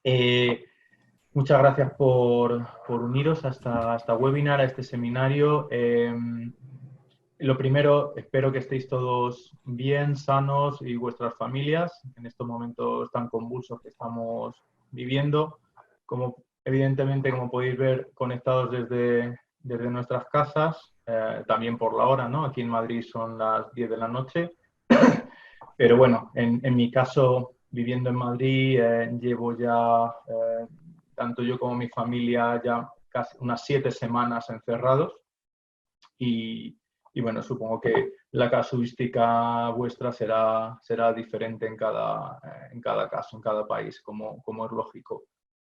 Eh, Muchas gracias por uniros a esta webinar, a este seminario. Lo primero, espero que estéis todos bien, sanos y vuestras familias en estos momentos tan convulsos que estamos viviendo. Como, evidentemente, como podéis ver, conectados desde nuestras casas, también por la hora, ¿no? Aquí en Madrid son las 10 de la noche. Pero bueno, en mi caso, viviendo en Madrid, llevo ya, tanto yo como mi familia, ya casi unas 7 semanas encerrados y, y bueno, supongo que la casuística vuestra será diferente en cada caso, en cada país, como es lógico.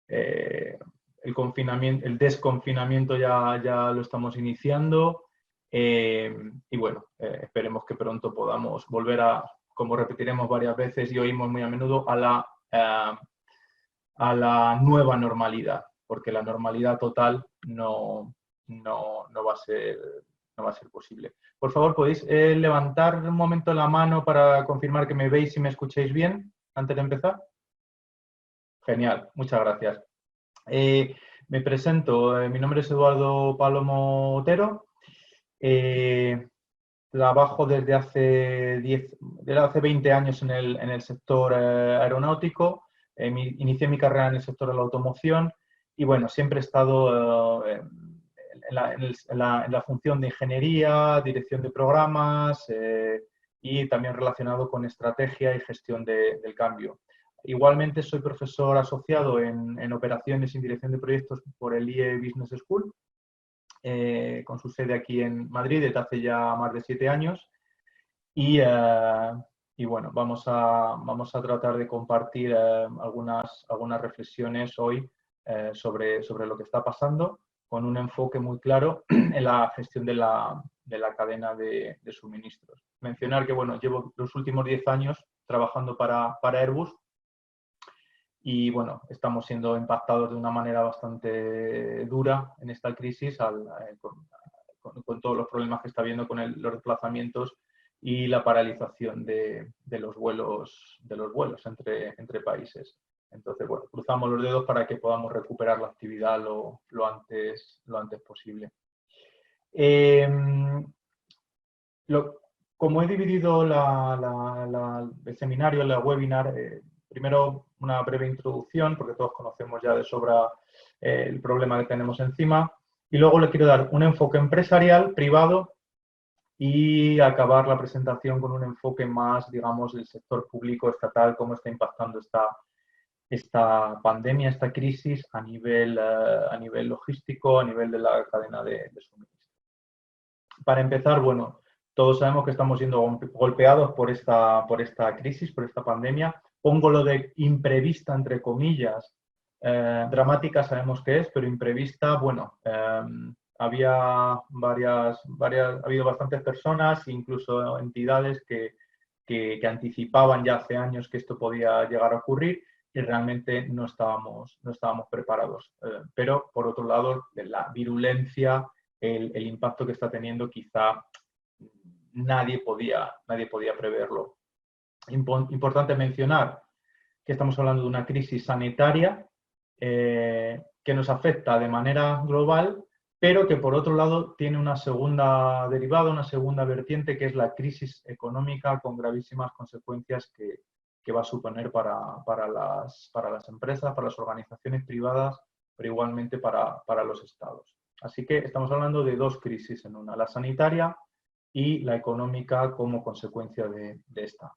Eh, el confinamiento, el desconfinamiento ya lo estamos iniciando y bueno, esperemos que pronto podamos volver a, como repetiremos varias veces y oímos muy a menudo, a la nueva normalidad, porque la normalidad total no va a ser posible. Por favor, ¿podéis levantar un momento la mano para confirmar que me veis y me escucháis bien antes de empezar? Genial, muchas gracias. Me presento, mi nombre es Eduardo Palomo Otero. Eh, Trabajo desde hace 20 años en el sector aeronáutico. Inicié mi carrera en el sector de la automoción y bueno, siempre he estado en la función de ingeniería, dirección de programas y también relacionado con estrategia y gestión del cambio. Igualmente soy profesor asociado en operaciones y en dirección de proyectos por el IE Business School, con su sede aquí en Madrid desde hace ya más de 7 años. Y, y bueno, vamos a tratar de compartir algunas reflexiones hoy sobre lo que está pasando, con un enfoque muy claro en la gestión de la cadena de suministros. Mencionar que bueno, llevo los últimos 10 años trabajando para Airbus y bueno, estamos siendo impactados de una manera bastante dura en esta crisis con todos los problemas que está habiendo con los desplazamientos y la paralización de los vuelos entre países. Entonces, bueno, cruzamos los dedos para que podamos recuperar la actividad lo antes posible. Eh, lo, Como he dividido el seminario, la webinar, primero una breve introducción, porque todos conocemos ya de sobra el problema que tenemos encima, y luego le quiero dar un enfoque empresarial, privado, y acabar la presentación con un enfoque más, digamos, del sector público estatal, cómo está impactando esta pandemia, esta crisis a nivel logístico, a nivel de la cadena de suministro. Para empezar, bueno, todos sabemos que estamos siendo golpeados por esta crisis, por esta pandemia. Pongo lo de imprevista, entre comillas. Dramática sabemos que es, pero imprevista, bueno, ha habido bastantes personas, incluso entidades que anticipaban ya hace años que esto podía llegar a ocurrir y realmente no estábamos preparados. Pero, por otro lado, la virulencia, el impacto que está teniendo, quizá nadie podía preverlo. Importante mencionar que estamos hablando de una crisis sanitaria que nos afecta de manera global, pero que por otro lado tiene una segunda derivada, una segunda vertiente, que es la crisis económica con gravísimas consecuencias que va a suponer para las empresas, para las organizaciones privadas, pero igualmente para los estados. Así que estamos hablando de dos crisis en una, la sanitaria y la económica como consecuencia de esta.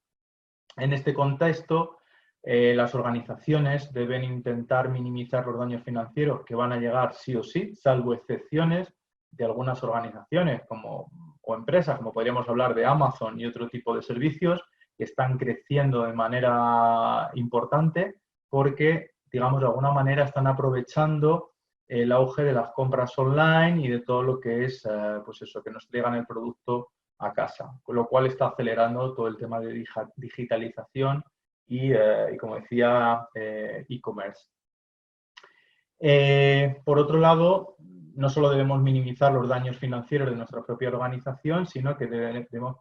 En este contexto, las organizaciones deben intentar minimizar los daños financieros que van a llegar sí o sí, salvo excepciones de algunas organizaciones o empresas, como podríamos hablar de Amazon y otro tipo de servicios, que están creciendo de manera importante porque, digamos, de alguna manera están aprovechando el auge de las compras online y de todo lo que es, pues eso, que nos traigan el producto a casa, con lo cual está acelerando todo el tema de digitalización y como decía, e-commerce. Por otro lado, no solo debemos minimizar los daños financieros de nuestra propia organización, sino que debemos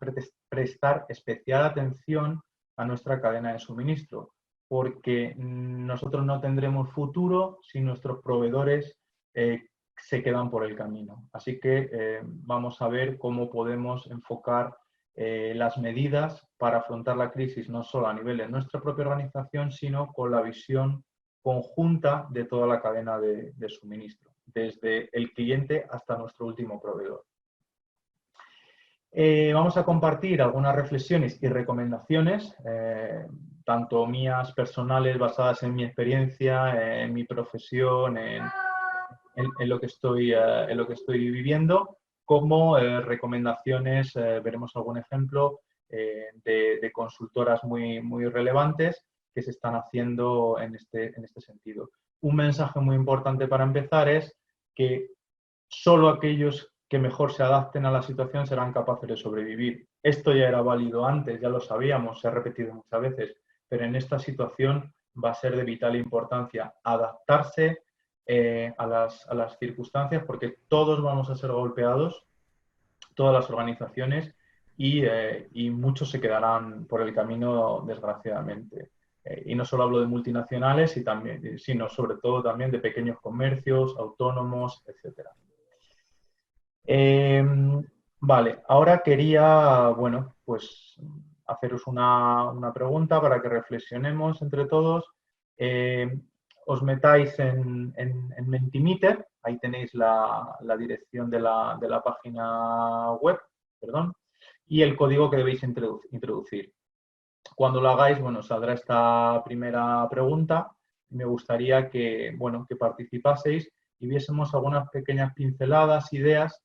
prestar especial atención a nuestra cadena de suministro. porque nosotros no tendremos futuro si nuestros proveedores se quedan por el camino. Así que vamos a ver cómo podemos enfocar las medidas para afrontar la crisis, no solo a nivel de nuestra propia organización, sino con la visión conjunta de toda la cadena de suministro, desde el cliente hasta nuestro último proveedor. Vamos a compartir algunas reflexiones y recomendaciones, tanto mías personales basadas en mi experiencia, en mi profesión, en lo que estoy viviendo, como recomendaciones, veremos algún ejemplo de consultoras muy relevantes que se están haciendo en este sentido. Un mensaje muy importante para empezar es que solo aquellos que mejor se adapten a la situación serán capaces de sobrevivir. Esto ya era válido antes, ya lo sabíamos, se ha repetido muchas veces, pero en esta situación va a ser de vital importancia adaptarse a las circunstancias, porque todos vamos a ser golpeados, todas las organizaciones, y muchos se quedarán por el camino, desgraciadamente. Y no solo hablo de multinacionales, sino sobre todo también de pequeños comercios, autónomos, etcétera. Vale, ahora quería, bueno, pues haceros una pregunta para que reflexionemos entre todos. Os metáis en Mentimeter, ahí tenéis la dirección de la página web, perdón, y el código que debéis introducir. Cuando lo hagáis, bueno, saldrá esta primera pregunta. Me gustaría que, bueno, que participaseis y viésemos algunas pequeñas pinceladas, ideas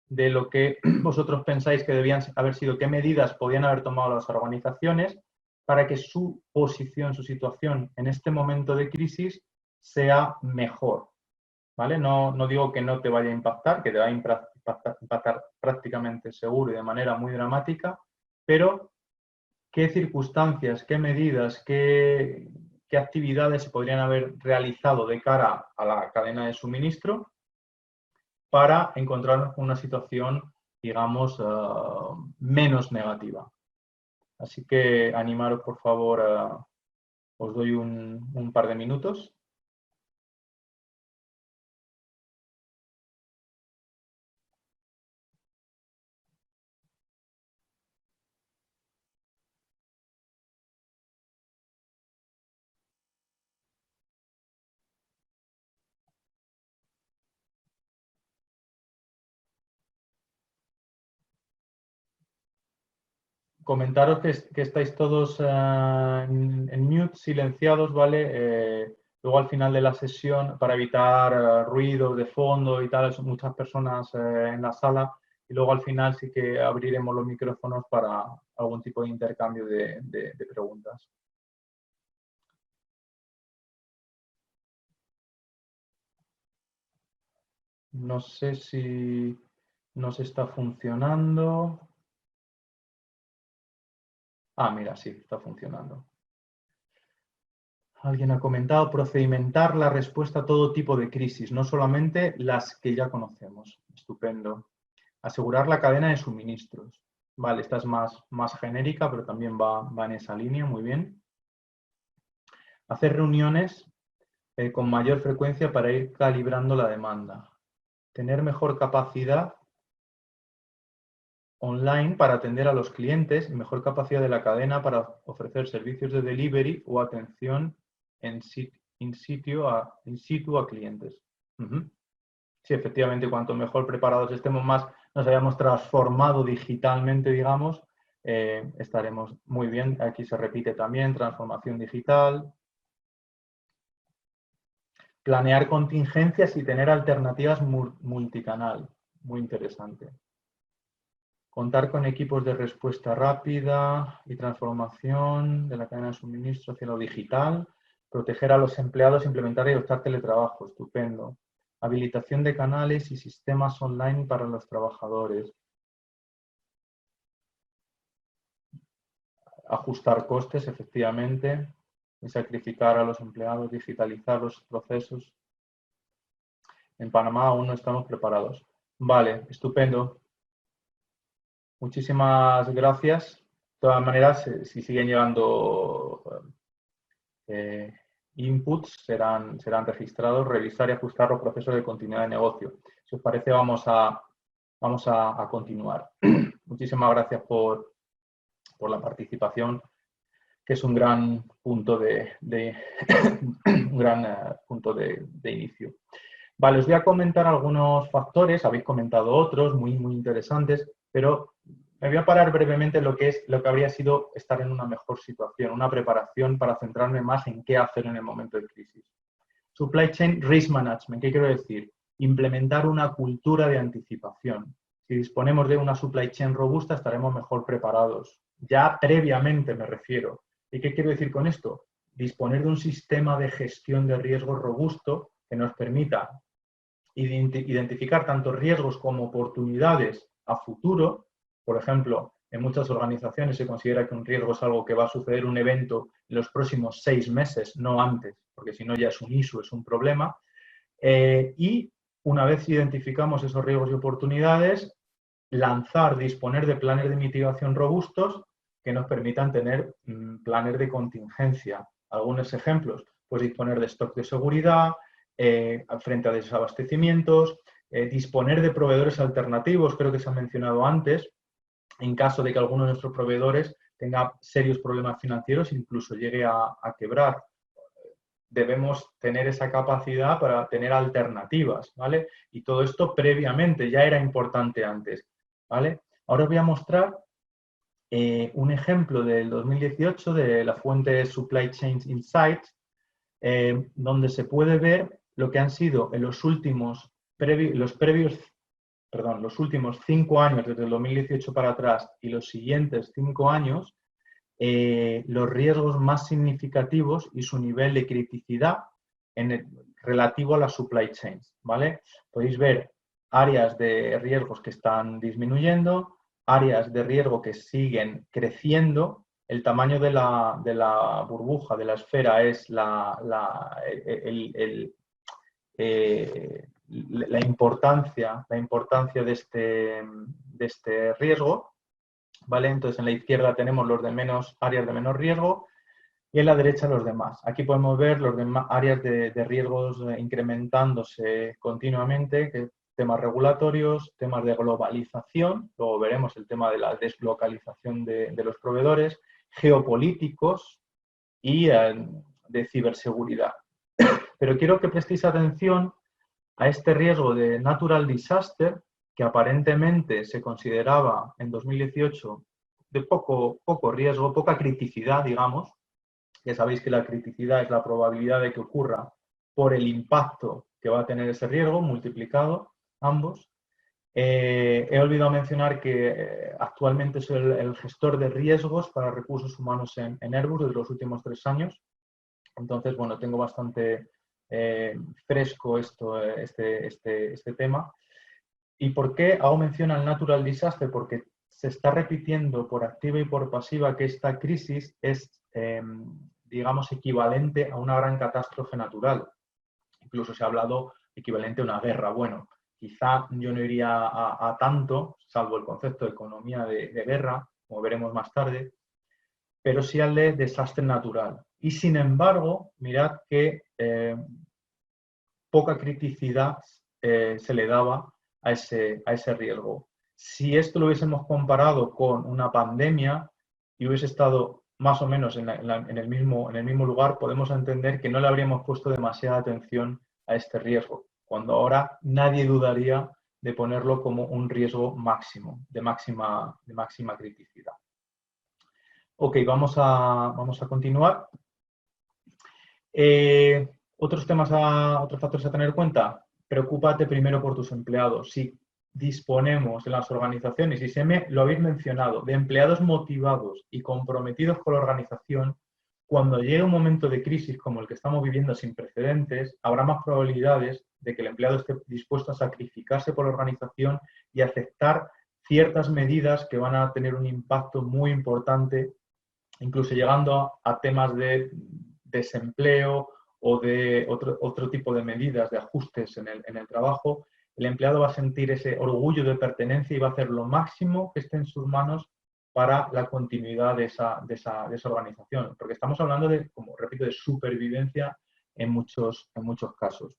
de lo que vosotros pensáis que debían haber sido, qué medidas podían haber tomado las organizaciones para que su posición, su situación en este momento de crisis sea mejor. ¿Vale? No digo que no te vaya a impactar, que te va a impactar prácticamente seguro y de manera muy dramática, pero qué circunstancias, qué medidas, qué actividades se podrían haber realizado de cara a la cadena de suministro para encontrarnos con una situación, digamos, menos negativa. Así que animaros, por favor, os doy un par de minutos. Comentaros que estáis todos en mute, silenciados, ¿vale? Luego al final de la sesión, para evitar ruidos de fondo y tal, son muchas personas en la sala, y luego al final sí que abriremos los micrófonos para algún tipo de intercambio de preguntas. No sé si nos está funcionando. Ah, mira, sí, está funcionando. Alguien ha comentado procedimentar la respuesta a todo tipo de crisis, no solamente las que ya conocemos. Estupendo. Asegurar la cadena de suministros. Vale, esta es más genérica, pero también va en esa línea, muy bien. Hacer reuniones con mayor frecuencia para ir calibrando la demanda. Tener mejor capacidad online para atender a los clientes y mejor capacidad de la cadena para ofrecer servicios de delivery o atención in situ a clientes. Sí, efectivamente, cuanto mejor preparados estemos, más nos hayamos transformado digitalmente, digamos, estaremos muy bien. Aquí se repite también transformación digital. Planear contingencias y tener alternativas multicanal. Muy interesante. Contar con equipos de respuesta rápida y transformación de la cadena de suministro hacia lo digital. Proteger a los empleados, implementar y adoptar teletrabajo. Estupendo. Habilitación de canales y sistemas online para los trabajadores. Ajustar costes, efectivamente. Y sacrificar a los empleados, digitalizar los procesos. En Panamá aún no estamos preparados. Vale, estupendo. Muchísimas gracias. De todas maneras, si siguen llegando inputs serán registrados, revisar y ajustar los procesos de continuidad de negocio. Si os parece, vamos a continuar. Muchísimas gracias por la participación, que es un gran punto punto de inicio. Vale, os voy a comentar algunos factores, habéis comentado otros muy interesantes, pero me voy a parar brevemente en lo que habría sido estar en una mejor situación, una preparación para centrarme más en qué hacer en el momento de crisis. Supply Chain Risk Management, ¿qué quiero decir? Implementar una cultura de anticipación. Si disponemos de una supply chain robusta, estaremos mejor preparados. Ya previamente me refiero. ¿Y qué quiero decir con esto? Disponer de un sistema de gestión de riesgos robusto que nos permita identificar tanto riesgos como oportunidades a futuro. Por ejemplo, en muchas organizaciones se considera que un riesgo es algo que va a suceder un evento en los próximos 6 meses, no antes, porque si no ya es un issue, es un problema. Y una vez identificamos esos riesgos y oportunidades, disponer de planes de mitigación robustos que nos permitan tener planes de contingencia. Algunos ejemplos, pues disponer de stock de seguridad, frente a desabastecimientos, disponer de proveedores alternativos, creo que se ha mencionado antes, en caso de que alguno de nuestros proveedores tenga serios problemas financieros, incluso llegue a quebrar. Debemos tener esa capacidad para tener alternativas, ¿vale? Y todo esto previamente, ya era importante antes, ¿vale? Ahora os voy a mostrar un ejemplo del 2018 de la fuente Supply Chain Insights, donde se puede ver lo que han sido en los últimos 5 años, desde el 2018 para atrás, y los siguientes 5 años, los riesgos más significativos y su nivel de criticidad relativo a las supply chains, ¿vale? Podéis ver áreas de riesgos que están disminuyendo, áreas de riesgo que siguen creciendo. El tamaño de la burbuja, de la esfera, es la importancia de este riesgo, ¿vale? Entonces, en la izquierda tenemos los de áreas de menos riesgo y en la derecha los demás. Aquí podemos ver los demás áreas de riesgos incrementándose continuamente, que temas regulatorios, temas de globalización, luego veremos el tema de la deslocalización de los proveedores, geopolíticos y de ciberseguridad. Pero quiero que prestéis atención a este riesgo de natural disaster, que aparentemente se consideraba en 2018 de poco riesgo, poca criticidad, digamos. Ya sabéis que la criticidad es la probabilidad de que ocurra por el impacto que va a tener ese riesgo, multiplicado ambos. He olvidado mencionar que actualmente soy el gestor de riesgos para recursos humanos en Airbus desde los últimos 3 años. Entonces, bueno, tengo bastante fresco este tema. ¿Y por qué hago mención al natural disaster? Porque se está repitiendo por activa y por pasiva que esta crisis es, digamos, equivalente a una gran catástrofe natural. Incluso se ha hablado equivalente a una guerra. Bueno, quizá yo no iría a tanto, salvo el concepto de economía de guerra, como veremos más tarde, pero sí al de desastre natural. Y sin embargo, mirad que poca criticidad se le daba a ese riesgo. Si esto lo hubiésemos comparado con una pandemia y hubiese estado más o menos en el mismo lugar, podemos entender que no le habríamos puesto demasiada atención a este riesgo, cuando ahora nadie dudaría de ponerlo como un riesgo máximo, de máxima criticidad. Ok, vamos a continuar. Otros factores a tener en cuenta. Preocúpate primero por tus empleados. Si disponemos en las organizaciones, y lo habéis mencionado, de empleados motivados y comprometidos con la organización, cuando llegue un momento de crisis como el que estamos viviendo sin precedentes, habrá más probabilidades de que el empleado esté dispuesto a sacrificarse por la organización y aceptar ciertas medidas que van a tener un impacto muy importante, incluso llegando a temas de desempleo o de otro tipo de medidas, de ajustes en el trabajo. El empleado va a sentir ese orgullo de pertenencia y va a hacer lo máximo que esté en sus manos para la continuidad de esa organización. Porque estamos hablando de, como repito, de supervivencia en muchos casos.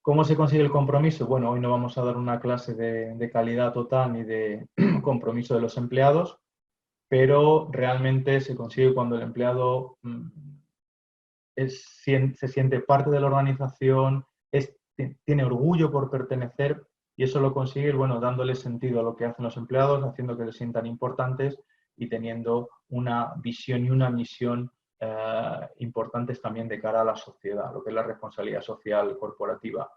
¿Cómo se consigue el compromiso? Bueno, hoy no vamos a dar una clase de calidad total ni de compromiso de los empleados, pero realmente se consigue cuando el empleado se siente parte de la organización, tiene orgullo por pertenecer, y eso lo consigue, bueno, dándole sentido a lo que hacen los empleados, haciendo que les sientan importantes y teniendo una visión y una misión importantes también de cara a la sociedad, lo que es la responsabilidad social corporativa.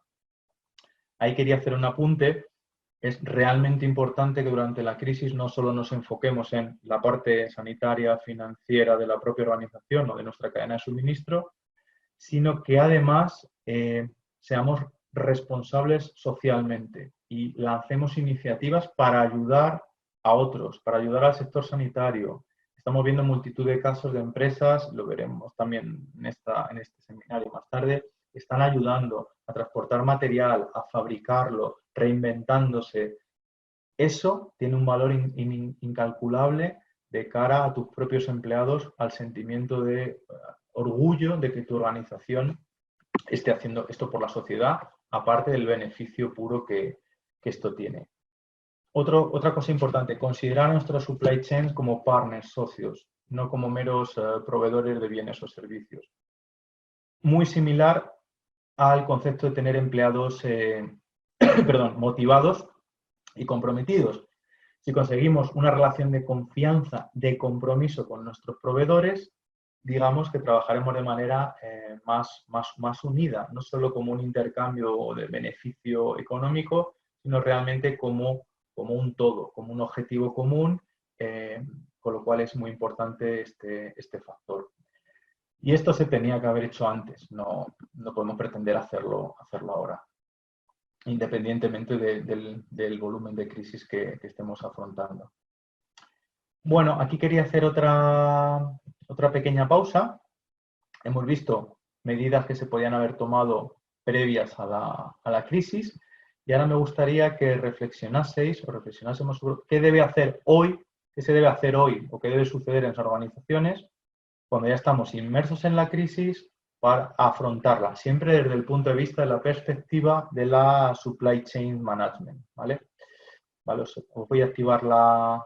Ahí quería hacer un apunte. Es realmente importante que durante la crisis no solo nos enfoquemos en la parte sanitaria, financiera de la propia organización o de nuestra cadena de suministro, sino que además seamos responsables socialmente y lancemos iniciativas para ayudar a otros, para ayudar al sector sanitario. Estamos viendo multitud de casos de empresas, lo veremos también en este seminario más tarde, que están ayudando a transportar material, a fabricarlo, reinventándose. Eso tiene un valor incalculable de cara a tus propios empleados, al sentimiento de orgullo de que tu organización esté haciendo esto por la sociedad, aparte del beneficio puro que esto tiene. Otra cosa importante, considerar nuestra supply chain como partners, socios, no como meros proveedores de bienes o servicios. Muy similar al concepto de tener empleados motivados y comprometidos. Si conseguimos una relación de confianza, de compromiso con nuestros proveedores, digamos que trabajaremos de manera más unida, no solo como un intercambio de beneficio económico, sino realmente como un todo, como un objetivo común, con lo cual es muy importante este factor. Y esto se tenía que haber hecho antes, no podemos pretender hacerlo ahora, independientemente del volumen de crisis que estemos afrontando. Bueno, aquí quería hacer otra pequeña pausa. Hemos visto medidas que se podían haber tomado previas a la crisis, y ahora me gustaría que reflexionásemos sobre qué debe hacer hoy, qué se debe hacer hoy o qué debe suceder en las organizaciones cuando ya estamos inmersos en la crisis para afrontarla, siempre desde el punto de vista de la perspectiva de la supply chain management, ¿vale? Os voy a activar la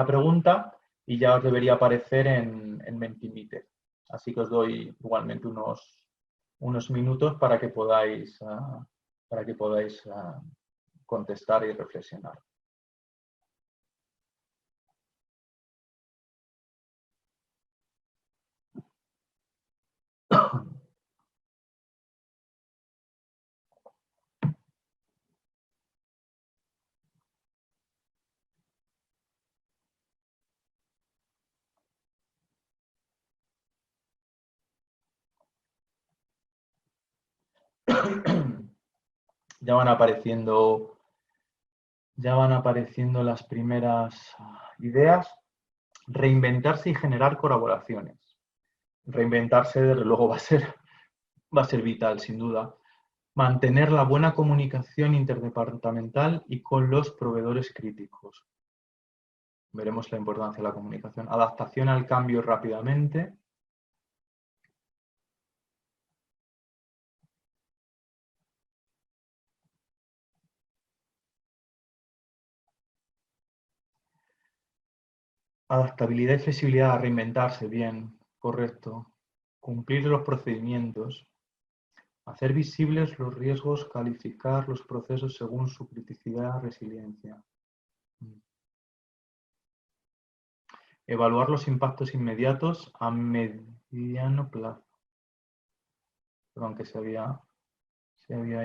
pregunta y ya os debería aparecer en Mentimeter. Así que os doy igualmente unos minutos para que podáis contestar y reflexionar. Ya van apareciendo las primeras ideas. Reinventarse y generar colaboraciones. Reinventarse, desde luego, va a ser vital, sin duda. Mantener la buena comunicación interdepartamental y con los proveedores críticos. Veremos la importancia de la comunicación. Adaptación al cambio rápidamente. Adaptabilidad y flexibilidad a reinventarse, bien, correcto. Cumplir los procedimientos. Hacer visibles los riesgos, calificar los procesos según su criticidad, resiliencia. Evaluar los impactos inmediatos a mediano plazo. Perdón, que se había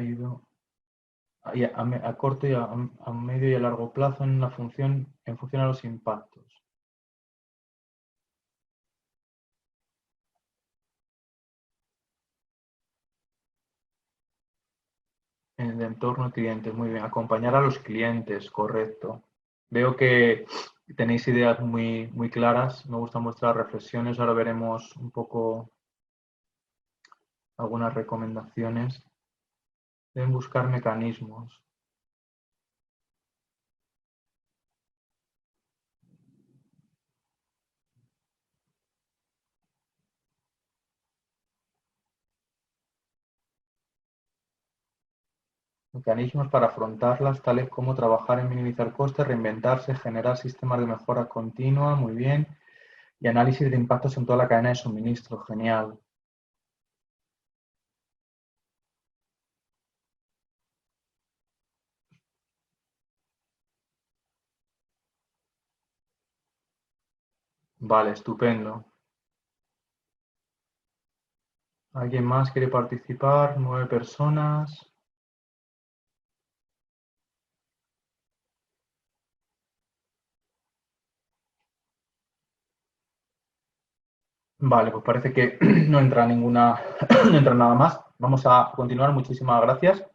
ido. A corto y a medio y a largo plazo en función a los impactos. En el entorno de clientes, muy bien. Acompañar a los clientes, correcto. Veo que tenéis ideas muy claras. Me gustan vuestras reflexiones. Ahora veremos un poco algunas recomendaciones. Deben buscar mecanismos. Mecanismos para afrontarlas, tales como trabajar en minimizar costes, reinventarse, generar sistemas de mejora continua, muy bien. Y análisis de impactos en toda la cadena de suministro, genial. Vale, estupendo. ¿Alguien más quiere participar? 9 personas. Vale, pues parece que no entra ninguna, no entra nada más. Vamos a continuar. Muchísimas gracias.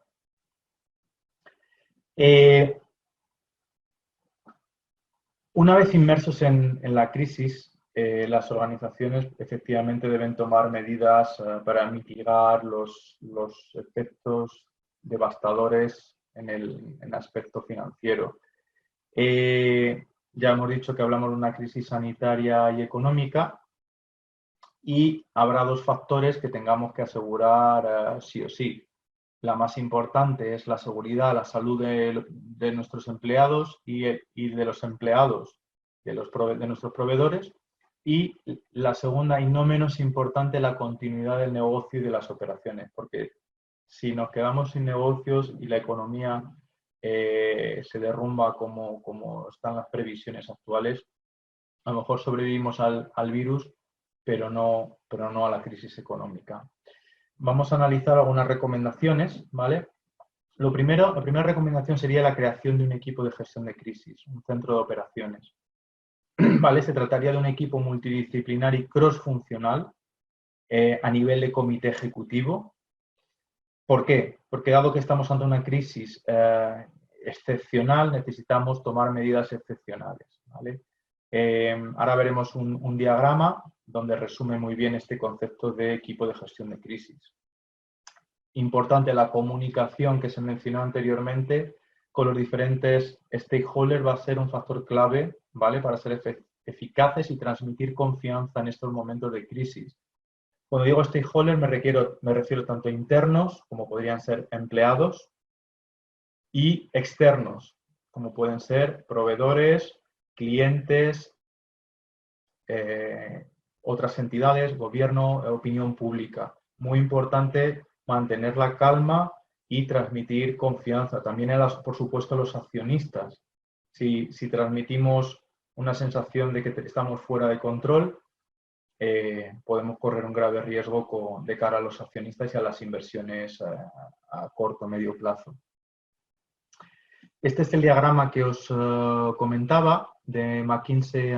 Una vez inmersos en la crisis, las organizaciones efectivamente deben tomar medidas para mitigar los efectos devastadores en el aspecto financiero. Ya hemos dicho que hablamos de una crisis sanitaria y económica y habrá dos factores que tengamos que asegurar sí o sí. La más importante es la seguridad, la salud de nuestros empleados y de los empleados de nuestros proveedores. Y la segunda, y no menos importante, la continuidad del negocio y de las operaciones. Porque si nos quedamos sin negocios y la economía se derrumba como están las previsiones actuales, a lo mejor sobrevivimos al virus, pero no a la crisis económica. Vamos a analizar algunas recomendaciones, ¿vale? La primera recomendación sería la creación de un equipo de gestión de crisis, un centro de operaciones. ¿Vale? Se trataría de un equipo multidisciplinar y cross-funcional a nivel de comité ejecutivo. ¿Por qué? Porque dado que estamos ante una crisis excepcional, necesitamos tomar medidas excepcionales, ¿vale? Ahora veremos un diagrama donde resume muy bien este concepto de equipo de gestión de crisis. Importante la comunicación que se mencionó anteriormente con los diferentes stakeholders va a ser un factor clave, ¿vale? Para ser eficaces y transmitir confianza en estos momentos de crisis. Cuando digo stakeholders me refiero tanto a internos, como podrían ser empleados, y externos, como pueden ser proveedores, clientes, otras entidades, gobierno, opinión pública. Muy importante mantener la calma y transmitir confianza. También, por supuesto, a los accionistas. Si transmitimos una sensación de que estamos fuera de control, podemos correr un grave riesgo de cara a los accionistas y a las inversiones a corto o medio plazo. Este es el diagrama que os comentaba de McKinsey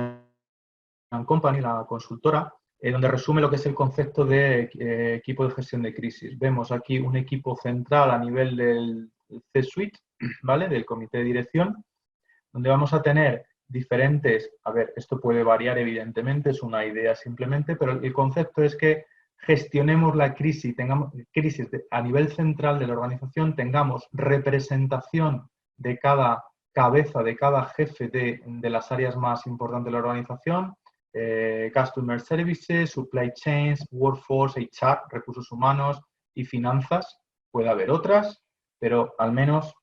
& Company, la consultora, donde resume lo que es el concepto de equipo de gestión de crisis. Vemos aquí un equipo central a nivel del C-suite, ¿vale? Del comité de dirección, donde vamos a tener diferentes, a ver, esto puede variar evidentemente, es una idea simplemente, pero el concepto es que gestionemos la crisis, tengamos crisis a nivel central de la organización, tengamos representación de cada cabeza, de cada jefe de las áreas más importantes de la organización, Customer Services, Supply Chains, Workforce, HR, recursos humanos y finanzas. Puede haber otras, pero al menos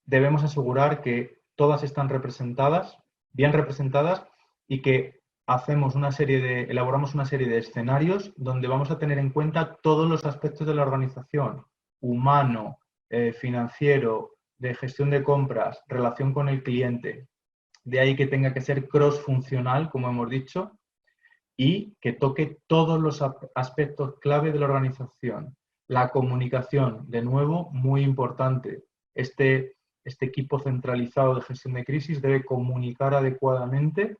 debemos asegurar que todas están representadas, bien representadas, y que elaboramos una serie de escenarios donde vamos a tener en cuenta todos los aspectos de la organización, humano, financiero, de gestión de compras, relación con el cliente. De ahí que tenga que ser cross-funcional, como hemos dicho, y que toque todos los aspectos clave de la organización. La comunicación, de nuevo, muy importante. Este equipo centralizado de gestión de crisis debe comunicar adecuadamente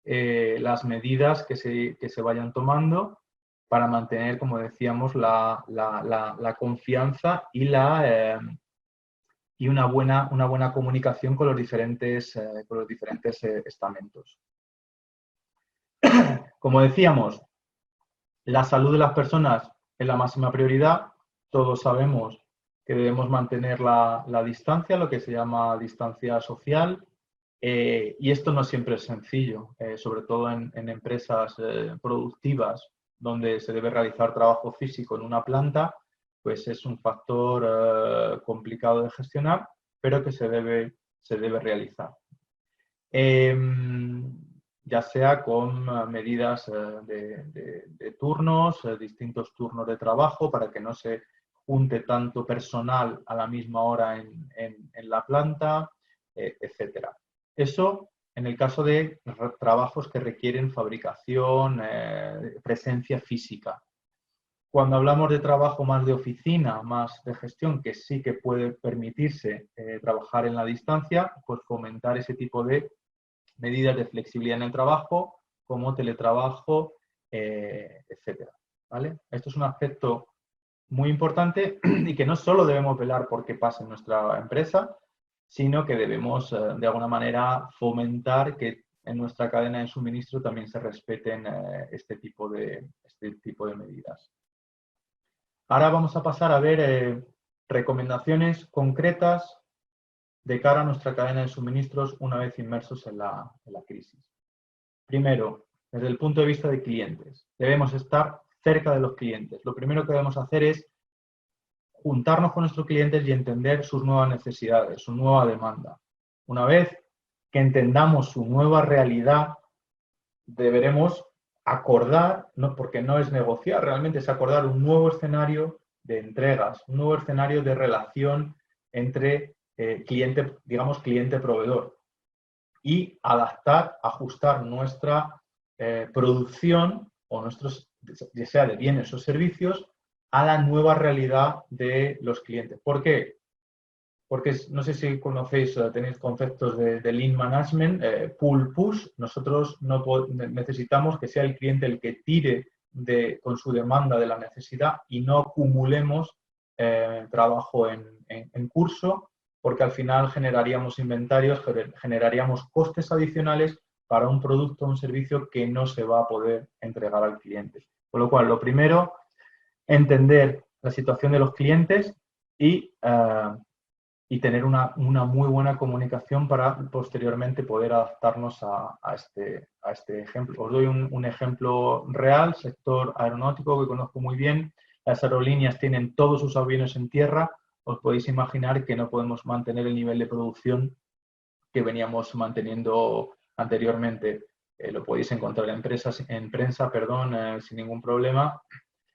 las medidas que se vayan tomando para mantener, como decíamos, la confianza y una buena comunicación con los diferentes estamentos. Como decíamos, la salud de las personas es la máxima prioridad. Todos sabemos que debemos mantener la distancia, lo que se llama distancia social, y esto no siempre es sencillo, sobre todo en empresas productivas donde se debe realizar trabajo físico en una planta, pues es un factor complicado de gestionar, pero que se debe realizar. Ya sea con medidas de turnos, distintos turnos de trabajo, para que no se junte tanto personal a la misma hora en la planta, etc. Eso en el caso de trabajos que requieren fabricación, presencia física. Cuando hablamos de trabajo más de oficina, más de gestión, que sí que puede permitirse trabajar en la distancia, pues fomentar ese tipo de medidas de flexibilidad en el trabajo, como teletrabajo, etc. ¿Vale? Esto es un aspecto muy importante y que no solo debemos velar porque pase en nuestra empresa, sino que debemos, de alguna manera, fomentar que en nuestra cadena de suministro también se respeten este tipo de medidas. Ahora vamos a pasar a ver recomendaciones concretas de cara a nuestra cadena de suministros una vez inmersos en la crisis. Primero, desde el punto de vista de clientes, debemos estar cerca de los clientes. Lo primero que debemos hacer es juntarnos con nuestros clientes y entender sus nuevas necesidades, su nueva demanda. Una vez que entendamos su nueva realidad, deberemos acordar, porque no es negociar, realmente es acordar un nuevo escenario de entregas, un nuevo escenario de relación entre cliente, digamos, cliente-proveedor, y adaptar, ajustar nuestra producción o nuestros, ya sea de bienes o servicios, a la nueva realidad de los clientes. ¿Por qué? Porque no sé si conocéis, tenéis conceptos de Lean Management, pull-push. Nosotros necesitamos que sea el cliente el que tire con su demanda de la necesidad y no acumulemos trabajo en curso, porque al final generaríamos inventarios, generaríamos costes adicionales para un producto o un servicio que no se va a poder entregar al cliente. Con lo cual, lo primero, entender la situación de los clientes y tener una muy buena comunicación para posteriormente poder adaptarnos a este ejemplo. Os doy un ejemplo real, sector aeronáutico que conozco muy bien. Las aerolíneas tienen todos sus aviones en tierra. Os podéis imaginar que no podemos mantener el nivel de producción que veníamos manteniendo anteriormente. Lo podéis encontrar en prensa, sin ningún problema.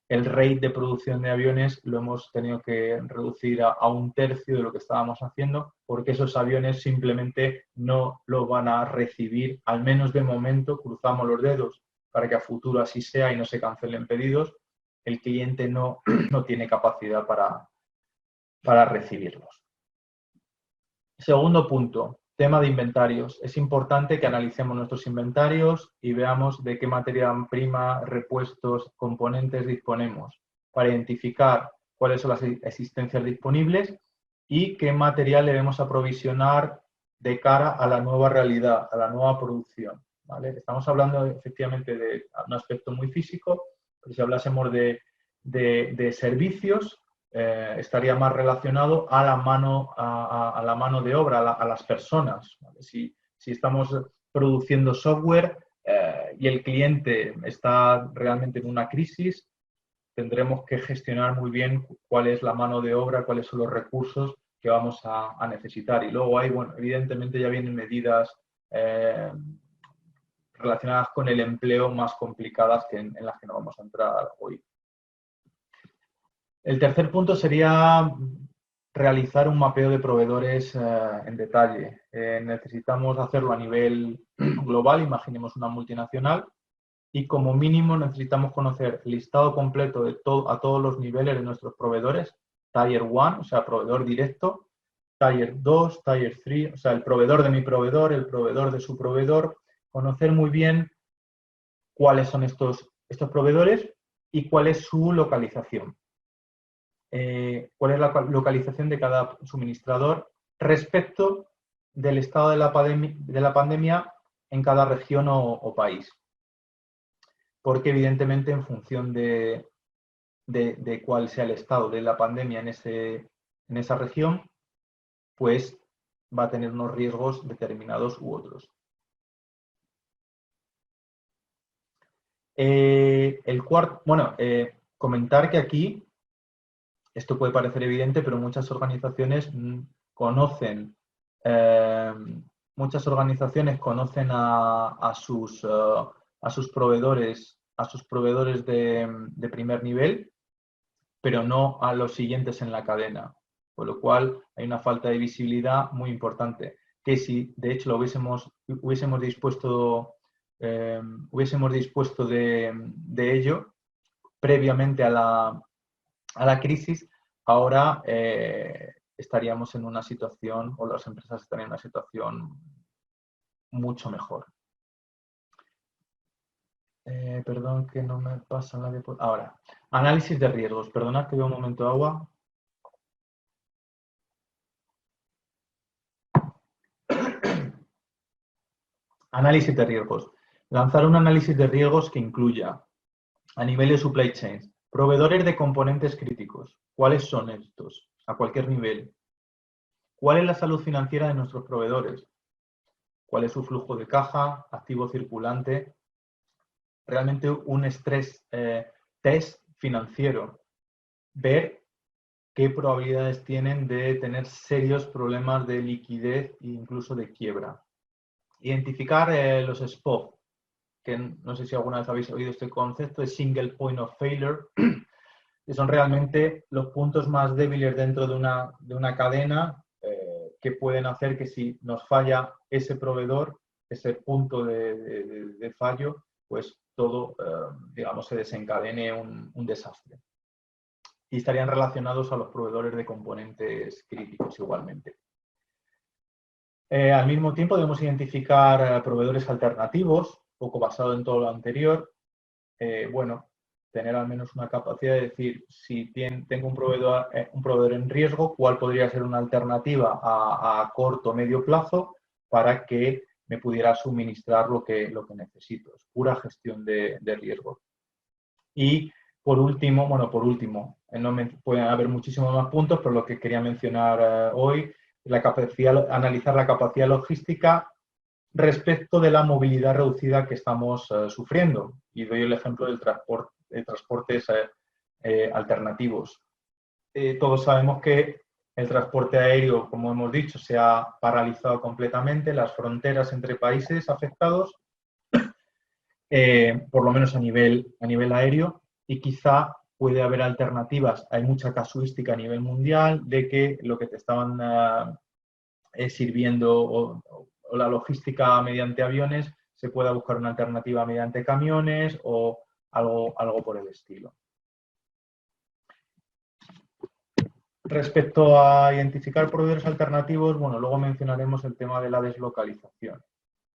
El rate de producción de aviones lo hemos tenido que reducir a un tercio de lo que estábamos haciendo, porque esos aviones simplemente no lo van a recibir, al menos de momento. Cruzamos los dedos para que a futuro así sea y no se cancelen pedidos. El cliente no tiene capacidad para recibirlos. Segundo punto, tema de inventarios. Es importante que analicemos nuestros inventarios y veamos de qué materia prima, repuestos, componentes disponemos para identificar cuáles son las existencias disponibles y qué material debemos aprovisionar de cara a la nueva realidad, a la nueva producción. ¿Vale? Estamos hablando efectivamente de un aspecto muy físico, pero si hablásemos de servicios, estaría más relacionado a la mano de obra, a las personas. ¿Vale? Si estamos produciendo software y el cliente está realmente en una crisis, tendremos que gestionar muy bien cuál es la mano de obra, cuáles son los recursos que vamos a necesitar. Y luego hay, bueno, evidentemente ya vienen medidas relacionadas con el empleo más complicadas en las que no vamos a entrar hoy. El tercer punto sería realizar un mapeo de proveedores en detalle. Necesitamos hacerlo a nivel global, imaginemos una multinacional, y como mínimo necesitamos conocer el listado completo a todos los niveles de nuestros proveedores, Tier 1, o sea, proveedor directo, Tier 2, Tier 3, o sea, el proveedor de mi proveedor, el proveedor de su proveedor, conocer muy bien cuáles son estos proveedores y cuál es su localización. Cuál es la localización de cada suministrador respecto del estado de la pandemia en cada región o país. Porque evidentemente en función de cuál sea el estado de la pandemia en esa región, pues va a tener unos riesgos determinados u otros. Comentar que aquí Esto puede parecer evidente, pero muchas organizaciones conocen, a sus proveedores, de primer nivel, pero no a los siguientes en la cadena. Con lo cual hay una falta de visibilidad muy importante, que si de hecho lo hubiésemos dispuesto de ello previamente a la crisis, ahora estaríamos en una situación, o las empresas estarían en una situación mucho mejor. Perdón que no me pasa la diapositiva. Ahora, análisis de riesgos. Perdonad que veo un momento agua. Análisis de riesgos. Lanzar un análisis de riesgos que incluya, a nivel de supply chain, proveedores de componentes críticos. ¿Cuáles son estos? A cualquier nivel. ¿Cuál es la salud financiera de nuestros proveedores? ¿Cuál es su flujo de caja, activo circulante? Realmente un estrés test financiero. Ver qué probabilidades tienen de tener serios problemas de liquidez e incluso de quiebra. Identificar los SPOF, que no sé si alguna vez habéis oído este concepto, de Single Point of Failure, que son realmente los puntos más débiles dentro de una cadena que pueden hacer que si nos falla ese proveedor, ese punto de fallo, pues todo, digamos, se desencadene un desastre. Y estarían relacionados a los proveedores de componentes críticos igualmente. Al mismo tiempo debemos identificar proveedores alternativos, poco basado en todo lo anterior. Bueno, tener al menos una capacidad de decir, si tengo un proveedor en riesgo, cuál podría ser una alternativa a corto o medio plazo para que me pudiera suministrar lo que necesito. Es pura gestión de riesgo. Y por último, pueden haber muchísimos más puntos, pero lo que quería mencionar hoy, analizar la capacidad logística respecto de la movilidad reducida que estamos sufriendo. Y doy el ejemplo de transportes alternativos. Todos sabemos que el transporte aéreo, como hemos dicho, se ha paralizado completamente, las fronteras entre países afectados, por lo menos a nivel aéreo, y quizá puede haber alternativas. Hay mucha casuística a nivel mundial de que lo que te estaban sirviendo o la logística mediante aviones, se pueda buscar una alternativa mediante camiones o algo por el estilo. Respecto a identificar proveedores alternativos, bueno, luego mencionaremos el tema de la deslocalización,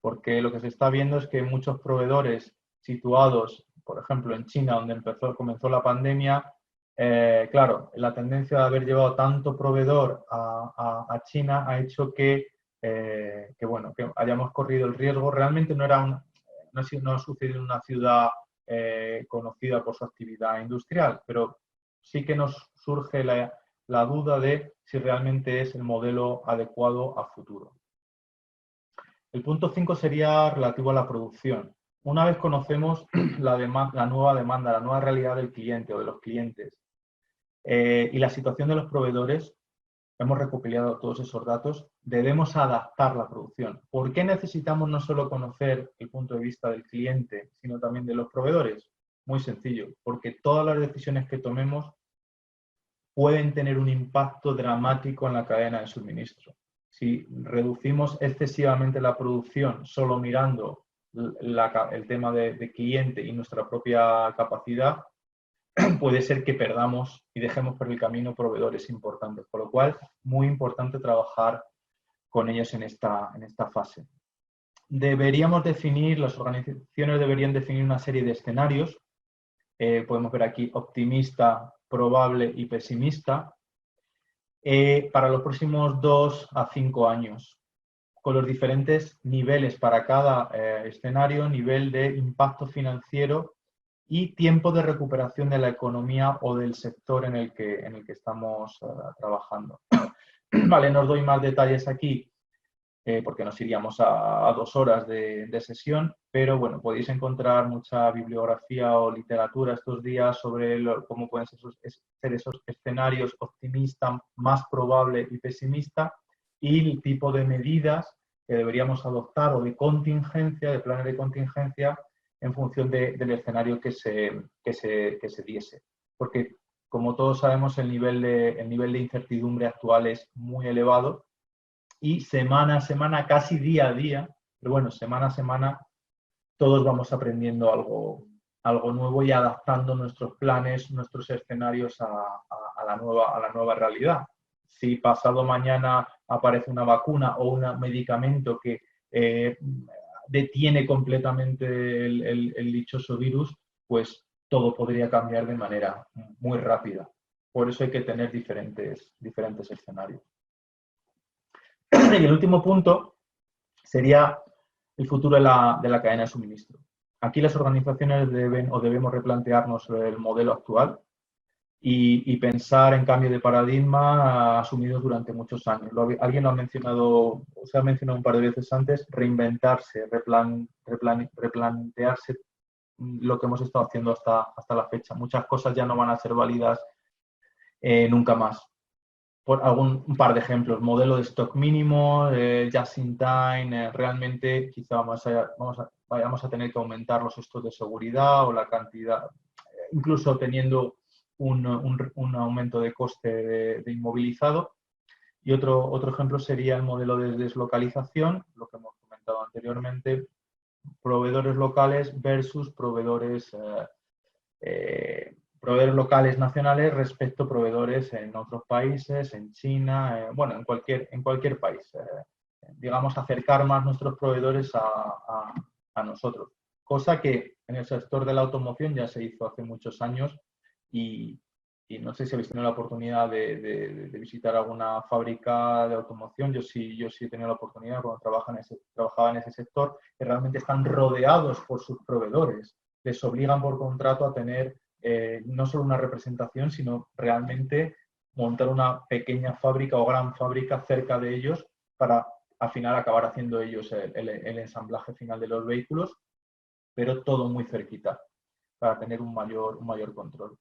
porque lo que se está viendo es que muchos proveedores situados, por ejemplo, en China, donde comenzó la pandemia, claro, la tendencia de haber llevado tanto proveedor a China ha hecho que hayamos corrido el riesgo. Realmente no ha sucedido en una ciudad conocida por su actividad industrial, pero sí que nos surge la duda de si realmente es el modelo adecuado a futuro. El punto 5 sería relativo a la producción. Una vez conocemos la nueva demanda, la nueva realidad del cliente o de los clientes y la situación de los proveedores, hemos recopilado todos esos datos, debemos adaptar la producción. ¿Por qué necesitamos no solo conocer el punto de vista del cliente, sino también de los proveedores? Muy sencillo, porque todas las decisiones que tomemos pueden tener un impacto dramático en la cadena de suministro. Si reducimos excesivamente la producción solo mirando el tema de cliente y nuestra propia capacidad, puede ser que perdamos y dejemos por el camino proveedores importantes. Por lo cual, muy importante trabajar con ellos en esta fase. Las organizaciones deberían definir una serie de escenarios. Podemos ver aquí optimista, probable y pesimista. Para los próximos 2 a 5 años, con los diferentes niveles para cada escenario, nivel de impacto financiero y tiempo de recuperación de la economía o del sector en el que estamos trabajando. Vale, no os doy más detalles aquí porque nos iríamos a 2 horas de sesión, pero bueno, podéis encontrar mucha bibliografía o literatura estos días sobre cómo pueden ser esos escenarios optimista, más probable y pesimista, y el tipo de medidas que deberíamos adoptar o de contingencia, de planes de contingencia, en función del escenario que se diese. Porque, como todos sabemos, el nivel de incertidumbre actual es muy elevado y semana a semana, casi día a día, pero bueno, semana a semana, todos vamos aprendiendo algo nuevo y adaptando nuestros planes, nuestros escenarios a la nueva realidad. Si pasado mañana aparece una vacuna o un medicamento que detiene completamente el dichoso virus, pues todo podría cambiar de manera muy rápida. Por eso hay que tener diferentes escenarios. Y el último punto sería el futuro de la cadena de suministro. Aquí las organizaciones debemos replantearnos el modelo actual y pensar en cambio de paradigma asumidos durante muchos años. Alguien lo ha mencionado, se ha mencionado un par de veces antes, reinventarse, replantearse lo que hemos estado haciendo hasta la fecha. Muchas cosas ya no van a ser válidas nunca más. Por un par de ejemplos, modelo de stock mínimo, just in time, realmente quizá vayamos a tener que aumentar los stocks de seguridad o la cantidad, incluso teniendo un aumento de coste de inmovilizado. Y otro ejemplo sería el modelo de deslocalización, lo que hemos comentado anteriormente, proveedores locales versus proveedores locales nacionales respecto a proveedores en otros países, en China, bueno, en cualquier país. Digamos, acercar más nuestros proveedores a nosotros. Cosa que en el sector de la automoción ya se hizo hace muchos años y no sé si habéis tenido la oportunidad de visitar alguna fábrica de automoción. Yo sí he tenido la oportunidad cuando trabajaba en ese sector, que realmente están rodeados por sus proveedores. Les obligan por contrato a tener no solo una representación, sino realmente montar una pequeña fábrica o gran fábrica cerca de ellos para al final acabar haciendo ellos el ensamblaje final de los vehículos, pero todo muy cerquita para tener un mayor control.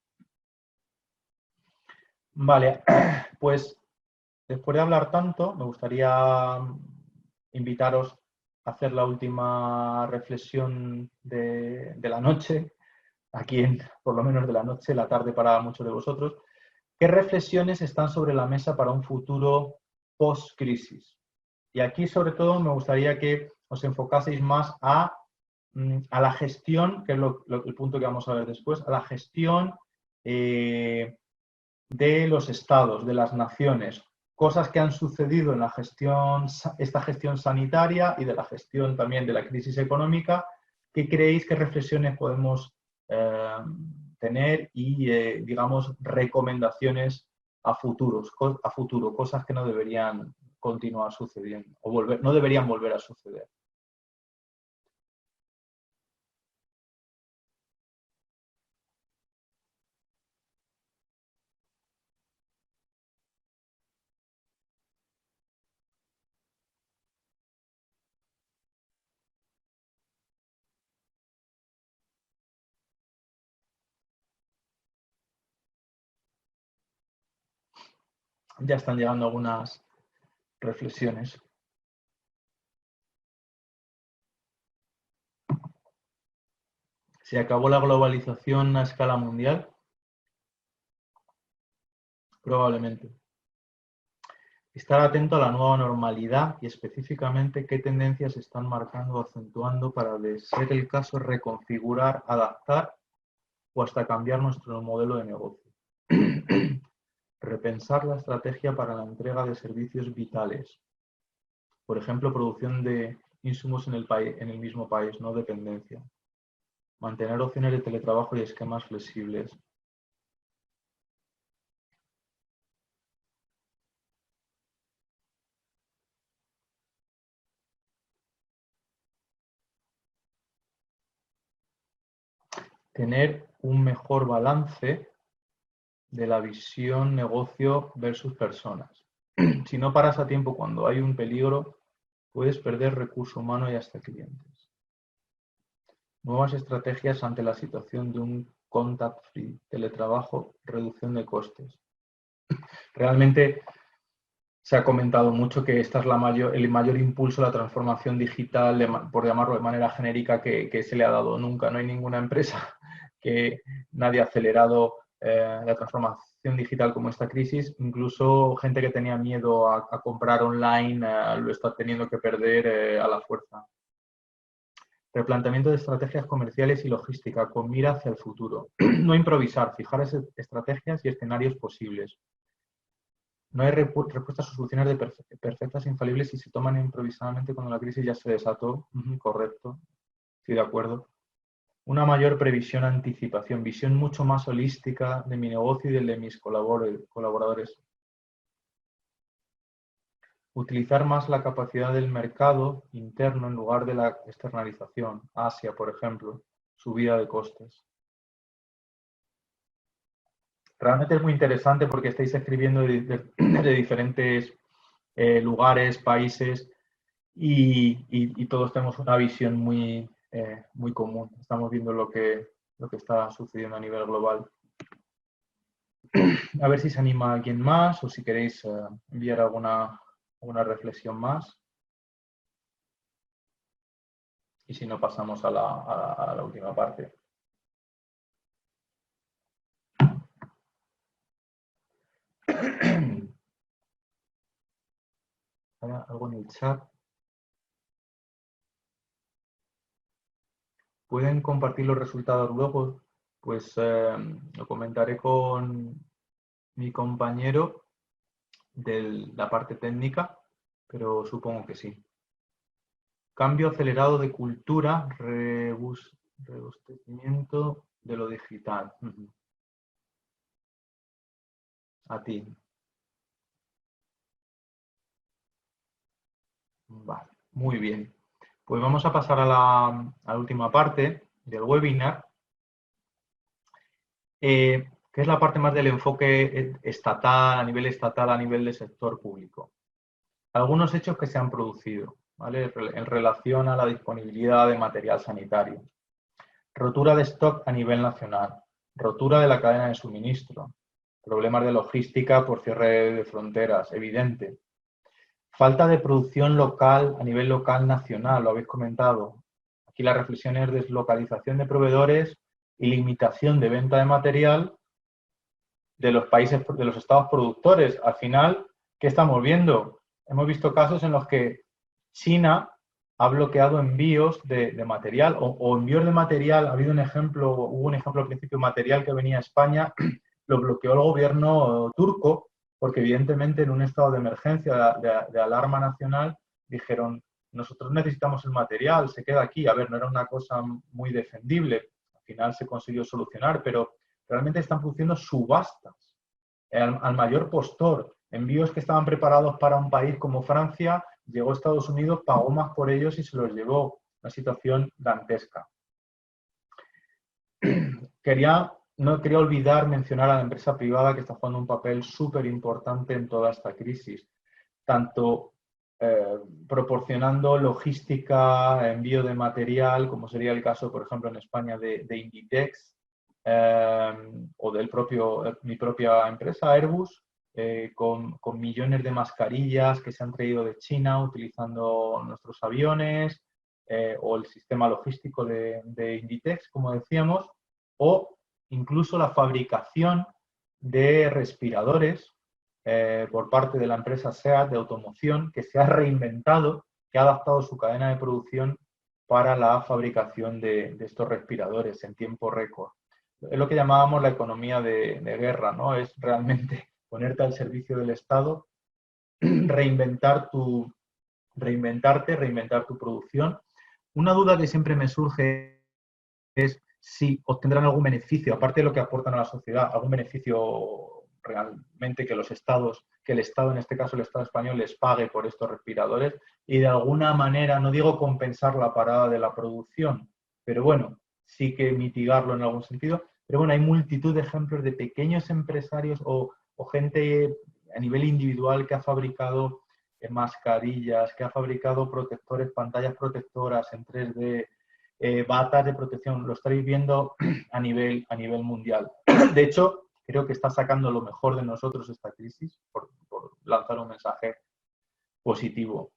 Vale, pues después de hablar tanto, me gustaría invitaros a hacer la última reflexión de la noche, aquí por lo menos de la noche, la tarde para muchos de vosotros. ¿Qué reflexiones están sobre la mesa para un futuro post-crisis? Y aquí, sobre todo, me gustaría que os enfocaseis más a la gestión, que es el punto que vamos a ver después, a la gestión de los estados, de las naciones, cosas que han sucedido en esta gestión sanitaria y de la gestión también de la crisis económica. ¿Qué creéis, qué reflexiones podemos tener y, digamos, recomendaciones a futuro, cosas que no deberían continuar sucediendo o no deberían volver a suceder? Ya están llegando algunas reflexiones. ¿Se acabó la globalización a escala mundial? Probablemente. Estar atento a la nueva normalidad y específicamente qué tendencias se están marcando o acentuando para, de ser el caso, reconfigurar, adaptar o hasta cambiar nuestro modelo de negocio. Repensar la estrategia para la entrega de servicios vitales. Por ejemplo, producción de insumos en el mismo país, no dependencia. Mantener opciones de teletrabajo y esquemas flexibles. Tener un mejor balance de la visión negocio versus personas. Si no paras a tiempo cuando hay un peligro, puedes perder recurso humano y hasta clientes. Nuevas estrategias ante la situación de un contact free, teletrabajo, reducción de costes. Realmente se ha comentado mucho que esta es el mayor impulso a la transformación digital, por llamarlo de manera genérica, que se le ha dado nunca. No hay ninguna empresa que nadie ha acelerado la transformación digital como esta crisis. Incluso gente que tenía miedo a comprar online lo está teniendo que perder a la fuerza. Replanteamiento de estrategias comerciales y logística con mira hacia el futuro. No improvisar, fijar estrategias y escenarios posibles. No hay respuestas o soluciones perfectas e infalibles si se toman improvisadamente cuando la crisis ya se desató. Correcto, estoy de acuerdo. Una mayor previsión, anticipación, visión mucho más holística de mi negocio y del de mis colaboradores. Utilizar más la capacidad del mercado interno en lugar de la externalización. Asia, por ejemplo, subida de costes. Realmente es muy interesante porque estáis escribiendo de diferentes lugares, países y todos tenemos una visión muy común. Estamos viendo lo que está sucediendo a nivel global. A ver si se anima alguien más o si queréis enviar alguna reflexión más. Y si no, pasamos a la última parte. ¿Algo en el chat? ¿Pueden compartir los resultados luego? Pues lo comentaré con mi compañero de la parte técnica, pero supongo que sí. Cambio acelerado de cultura, robustecimiento de lo digital. A ti. Vale, muy bien. Pues vamos a pasar a la última parte del webinar, que es la parte más del enfoque estatal, a nivel de sector público. Algunos hechos que se han producido, ¿vale? En relación a la disponibilidad de material sanitario. Rotura de stock a nivel nacional. Rotura de la cadena de suministro. Problemas de logística por cierre de fronteras, evidente. Falta de producción local a nivel local nacional, lo habéis comentado. Aquí la reflexión es deslocalización de proveedores y limitación de venta de material de los países, de los estados productores. Al final, ¿qué estamos viendo? Hemos visto casos en los que China ha bloqueado envíos de material o envíos de material. Hubo un ejemplo al principio, material que venía a España, lo bloqueó el gobierno turco porque evidentemente en un estado de emergencia, de alarma nacional, dijeron, nosotros necesitamos el material, se queda aquí. A ver, no era una cosa muy defendible, al final se consiguió solucionar, pero realmente están produciendo subastas al mayor postor. Envíos que estaban preparados para un país como Francia, llegó a Estados Unidos, pagó más por ellos y se los llevó. Una situación dantesca. No quería olvidar mencionar a la empresa privada que está jugando un papel súper importante en toda esta crisis, tanto proporcionando logística, envío de material, como sería el caso, por ejemplo, en España de Inditex, o mi propia empresa, Airbus, con millones de mascarillas que se han traído de China utilizando nuestros aviones, o el sistema logístico de Inditex, como decíamos, o incluso la fabricación de respiradores por parte de la empresa SEAT de automoción, que se ha reinventado, que ha adaptado su cadena de producción para la fabricación de estos respiradores en tiempo récord. Es lo que llamábamos la economía de guerra, ¿no? Es realmente ponerte al servicio del Estado, reinventar tu producción. Una duda que siempre me surge es si obtendrán algún beneficio, aparte de lo que aportan a la sociedad, algún beneficio realmente que el Estado, en este caso el Estado español, les pague por estos respiradores y de alguna manera, no digo compensar la parada de la producción, pero bueno, sí que mitigarlo en algún sentido. Pero bueno, hay multitud de ejemplos de pequeños empresarios o gente a nivel individual que ha fabricado mascarillas, que ha fabricado protectores, pantallas protectoras en 3D, batas de protección. Lo estáis viendo a nivel mundial. De hecho, creo que está sacando lo mejor de nosotros esta crisis, por lanzar un mensaje positivo.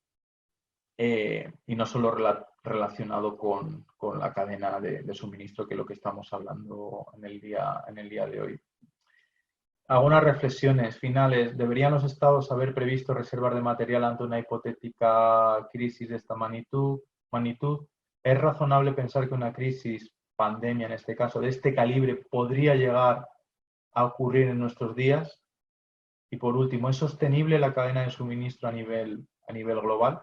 Y no solo relacionado con la cadena de suministro, que es lo que estamos hablando en el día de hoy. Algunas reflexiones finales. ¿Deberían los estados haber previsto reservas de material ante una hipotética crisis de esta magnitud? ¿Es razonable pensar que una crisis, pandemia en este caso, de este calibre, podría llegar a ocurrir en nuestros días? Y por último, ¿es sostenible la cadena de suministro a nivel global?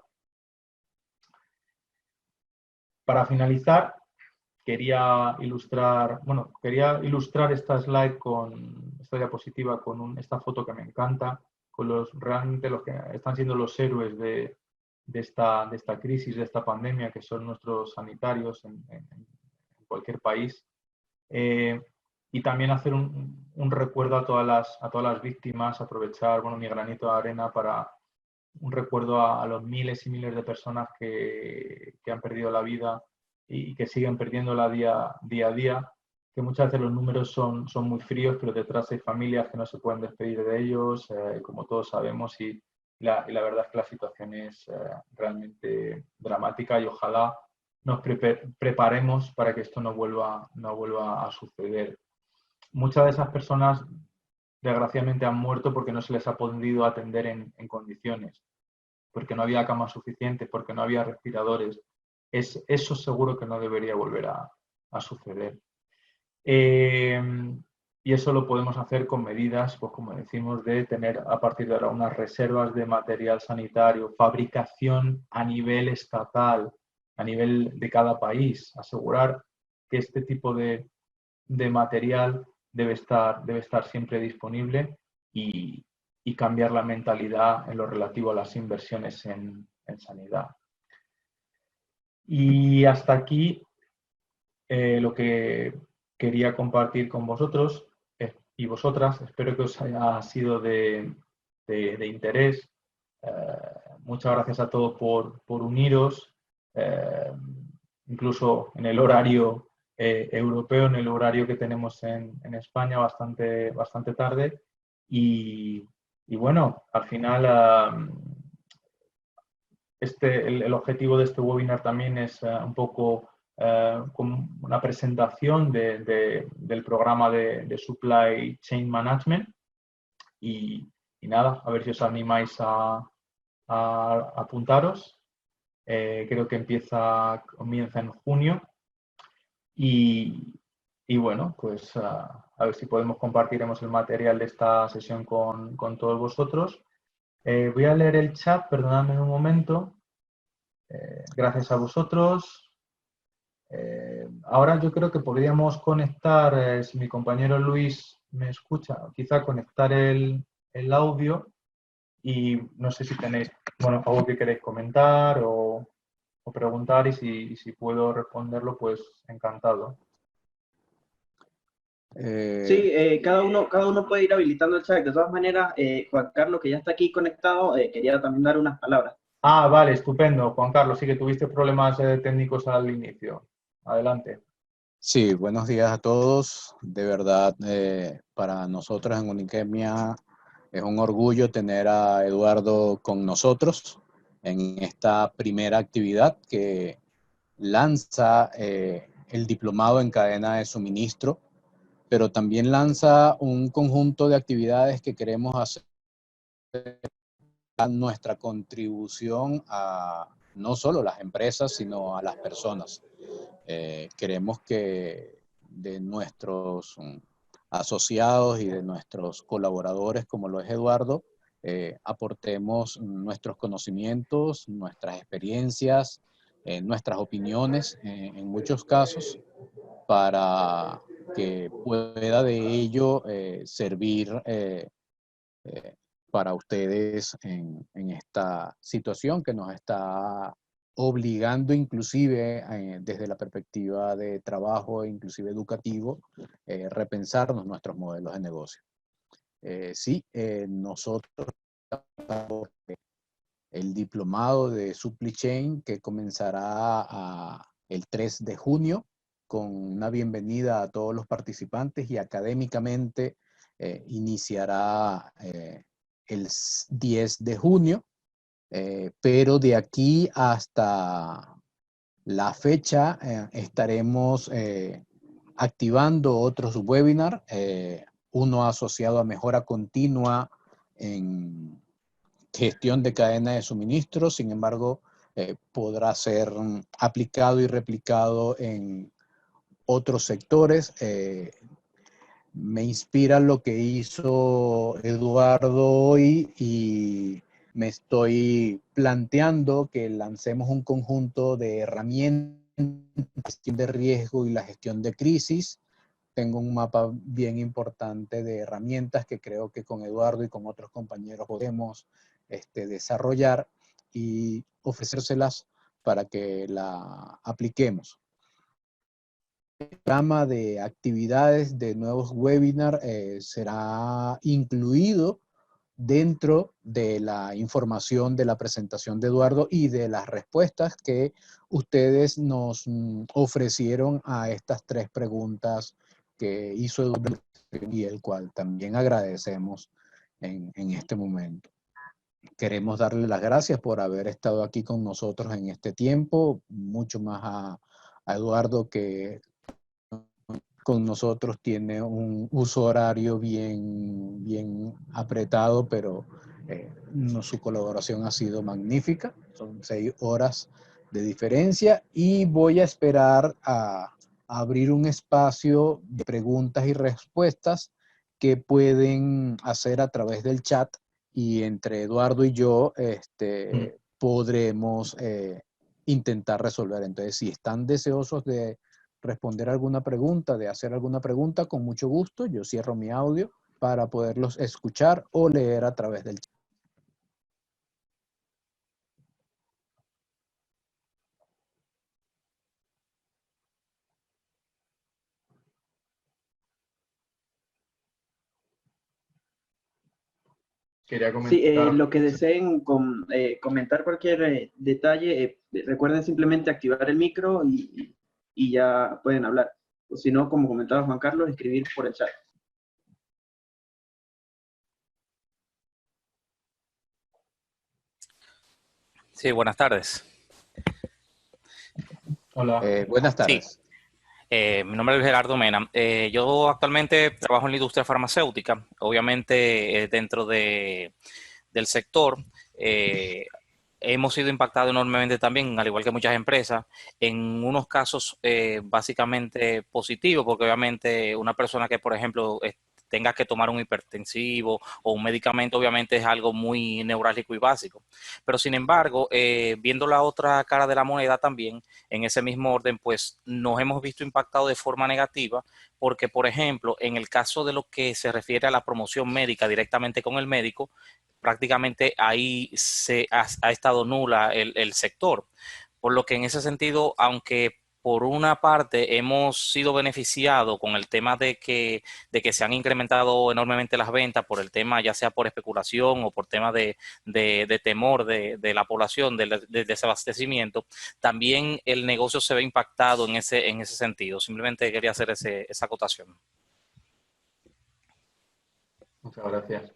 Para finalizar, quería ilustrar esta slide esta diapositiva con esta foto que me encanta, con realmente los que están siendo los héroes de esta crisis, de esta pandemia, que son nuestros sanitarios en cualquier país. Y también hacer un recuerdo a todas las víctimas, aprovechar mi granito de arena para un recuerdo a los miles y miles de personas que han perdido la vida y que siguen perdiéndola día a día, que muchas veces los números son muy fríos, pero detrás hay familias que no se pueden despedir de ellos, como todos sabemos, y la verdad es que la situación es realmente dramática y ojalá nos preparemos para que esto no vuelva a suceder. Muchas de esas personas desgraciadamente han muerto porque no se les ha podido atender en condiciones, porque no había camas suficientes, porque no había respiradores. Eso seguro que no debería volver a suceder. Y eso lo podemos hacer con medidas, pues como decimos, de tener a partir de ahora unas reservas de material sanitario, fabricación a nivel estatal, a nivel de cada país, asegurar que este tipo de material debe estar siempre disponible y cambiar la mentalidad en lo relativo a las inversiones en sanidad. Y hasta aquí lo que quería compartir con vosotros y vosotras. Espero que os haya sido de interés. Muchas gracias a todos por uniros, incluso en el horario europeo, en el horario que tenemos en España, bastante tarde. Y bueno, al final el objetivo de este webinar también es un poco como una presentación del programa de Supply Chain Management y nada, a ver si os animáis a apuntaros. Creo que comienza en junio y bueno, pues a ver si compartiremos el material de esta sesión con todos vosotros. Voy a leer el chat, perdonadme un momento. Gracias a vosotros. Ahora yo creo que podríamos conectar, si mi compañero Luis me escucha, quizá conectar el audio y no sé si tenéis algo que queréis comentar o preguntar y si puedo responderlo, pues encantado. Sí, cada uno puede ir habilitando el chat. De todas maneras, Juan Carlos, que ya está aquí conectado, quería también dar unas palabras. Ah, vale, estupendo. Juan Carlos, sí que tuviste problemas técnicos al inicio. Adelante. Sí, buenos días a todos. De verdad, para nosotros en Unichemia es un orgullo tener a Eduardo con nosotros en esta primera actividad que lanza el diplomado en cadena de suministro, pero también lanza un conjunto de actividades que queremos hacer a nuestra contribución a no solo las empresas, sino a las personas. Queremos que de nuestros asociados y de nuestros colaboradores, como lo es Eduardo, aportemos nuestros conocimientos, nuestras experiencias, nuestras opiniones, en muchos casos, para que pueda de ello servir para ustedes en esta situación que nos está obligando inclusive desde la perspectiva de trabajo, inclusive educativo, repensarnos nuestros modelos de negocio. Nosotros el diplomado de Supply Chain que comenzará el 3 de junio, con una bienvenida a todos los participantes, y académicamente iniciará el 10 de junio, pero de aquí hasta la fecha estaremos activando otros webinars, uno asociado a mejora continua en gestión de cadena de suministro. Sin embargo, podrá ser aplicado y replicado en otros sectores. Me inspira lo que hizo Eduardo hoy, y me estoy planteando que lancemos un conjunto de herramientas de gestión de riesgo y la gestión de crisis. Tengo un mapa bien importante de herramientas que creo que con Eduardo y con otros compañeros podemos desarrollar y ofrecérselas para que la apliquemos. El programa de actividades de nuevos webinars será incluido dentro de la información de la presentación de Eduardo y de las respuestas que ustedes nos ofrecieron a estas 3 preguntas que hizo Eduardo, y el cual también agradecemos en este momento. Queremos darle las gracias por haber estado aquí con nosotros en este tiempo, mucho más a Eduardo, que con nosotros tiene un uso horario bien apretado, pero su colaboración ha sido magnífica. Son 6 horas de diferencia, y voy a esperar a abrir un espacio de preguntas y respuestas que pueden hacer a través del chat, y entre Eduardo y yo podremos intentar resolver. Entonces, si están deseosos de responder alguna pregunta, de hacer alguna pregunta, con mucho gusto, yo cierro mi audio para poderlos escuchar o leer a través del chat. Quería Sí, comentar. lo que deseen comentar cualquier detalle, recuerden simplemente activar el micro y ya pueden hablar. O si no, como comentaba Juan Carlos, escribir por el chat. Sí, buenas tardes. Hola. Buenas tardes. Sí. Mi nombre es Gerardo Mena. Yo actualmente trabajo en la industria farmacéutica, obviamente dentro del sector. Hemos sido impactados enormemente también, al igual que muchas empresas, en unos casos básicamente positivos, porque obviamente una persona que, por ejemplo, tenga que tomar un hipertensivo o un medicamento, obviamente es algo muy neurálgico y básico. Pero sin embargo, viendo la otra cara de la moneda también, en ese mismo orden, pues nos hemos visto impactados de forma negativa, porque, por ejemplo, en el caso de lo que se refiere a la promoción médica directamente con el médico, prácticamente ahí se ha estado nula el sector. Por lo que en ese sentido, aunque por una parte hemos sido beneficiados con el tema de que se han incrementado enormemente las ventas por el tema, ya sea por especulación o por tema de temor de la población, del desabastecimiento, también el negocio se ve impactado en ese sentido. Simplemente quería hacer esa acotación. Muchas gracias.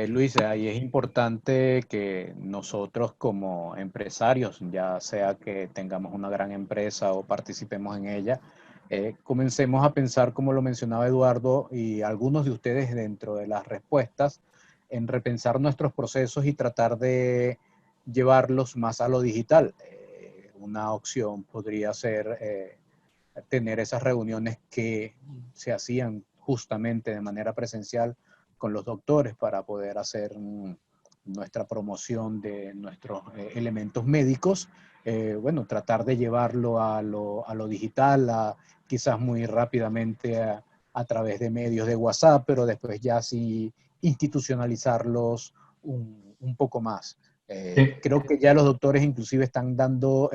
Luis, ahí es importante que nosotros como empresarios, ya sea que tengamos una gran empresa o participemos en ella, comencemos a pensar, como lo mencionaba Eduardo y algunos de ustedes dentro de las respuestas, en repensar nuestros procesos y tratar de llevarlos más a lo digital. Una opción podría ser tener esas reuniones que se hacían justamente de manera presencial con los doctores para poder hacer nuestra promoción de nuestros elementos médicos. Bueno, tratar de llevarlo a lo digital, quizás muy rápidamente a través de medios de WhatsApp, pero después ya sí institucionalizarlos un poco más. Sí. Creo que ya los doctores inclusive están dando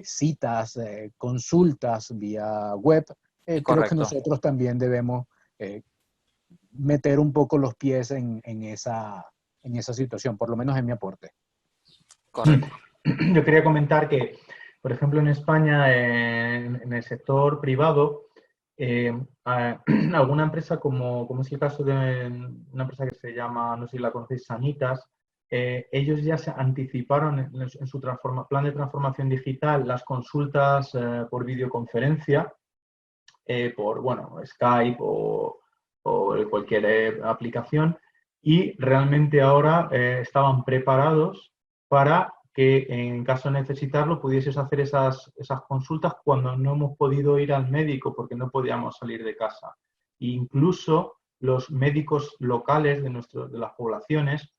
citas, consultas vía web. Creo que Correcto, nosotros también debemos meter un poco los pies en esa situación, por lo menos en mi aporte. correcto. Yo quería comentar que Por ejemplo, en España, en el sector privado, alguna empresa, como es el caso de una empresa que se llama, no sé si la conocéis, Sanitas, ellos ya se anticiparon en su plan de transformación digital las consultas por videoconferencia, por bueno, Skype o cualquier aplicación, y realmente ahora estaban preparados para que en caso de necesitarlo pudieses hacer esas consultas cuando no hemos podido ir al médico porque no podíamos salir de casa. E incluso los médicos locales de las poblaciones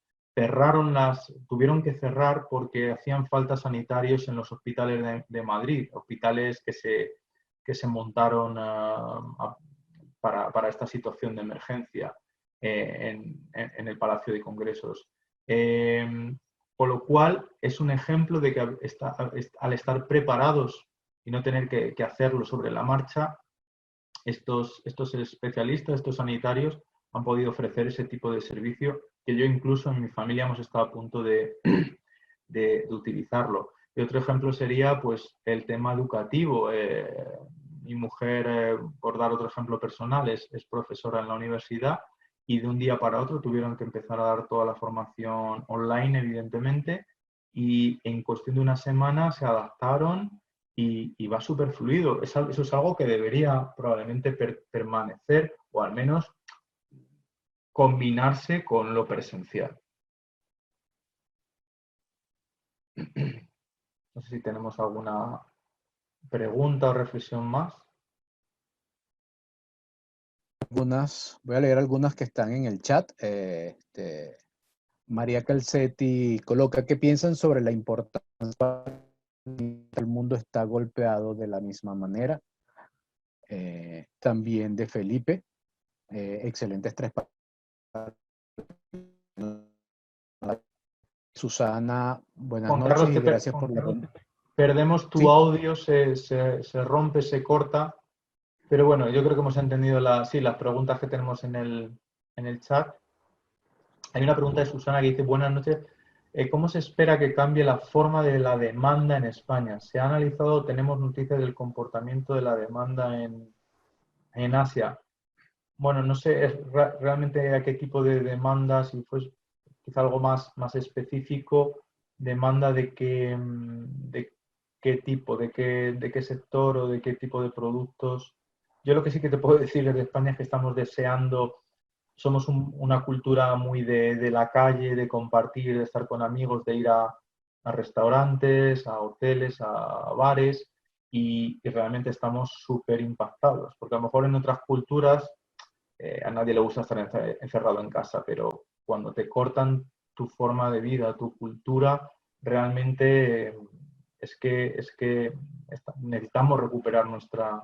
tuvieron que cerrar porque hacían falta sanitarios en los hospitales de Madrid, hospitales que se montaron para esta situación de emergencia en el Palacio de Congresos. Con lo cual, es un ejemplo de que al estar preparados y no tener que hacerlo sobre la marcha, estos especialistas, estos sanitarios, han podido ofrecer ese tipo de servicio que yo incluso en mi familia hemos estado a punto de utilizarlo. Y otro ejemplo sería pues, el tema educativo. Mi mujer, por dar otro ejemplo personal, es profesora en la universidad y de un día para otro tuvieron que empezar a dar toda la formación online, evidentemente, y en cuestión de una semana se adaptaron y va súper fluido. Eso es algo que debería probablemente permanecer o al menos combinarse con lo presencial. No sé si tenemos alguna pregunta o reflexión más. Voy a leer algunas que están en el chat. María Calcetti coloca, ¿qué piensan sobre la importancia que el mundo está golpeado de la misma manera? También de Felipe, excelentes tres palabras. Susana, buenas Juan noches Carlos, y gracias por la... perdemos tu ¿Sí? audio, se rompe, se corta, pero bueno, yo creo que hemos entendido las preguntas que tenemos en el chat. Hay una pregunta de Susana que dice, buenas noches, ¿cómo se espera que cambie la forma de la demanda en España? ¿Se ha analizado, tenemos noticias del comportamiento de la demanda en Asia? Bueno, no sé realmente a qué tipo de demanda, si fue quizá algo más específico, demanda de qué tipo, de qué sector o de qué tipo de productos. Yo lo que sí que te puedo decir desde España es que estamos deseando, somos una cultura muy de la calle, de compartir, de estar con amigos, de ir a restaurantes, a hoteles, a bares, y realmente estamos súper impactados, porque a lo mejor en otras culturas a nadie le gusta estar encerrado en casa, pero cuando te cortan tu forma de vida, tu cultura, realmente es que necesitamos recuperar nuestra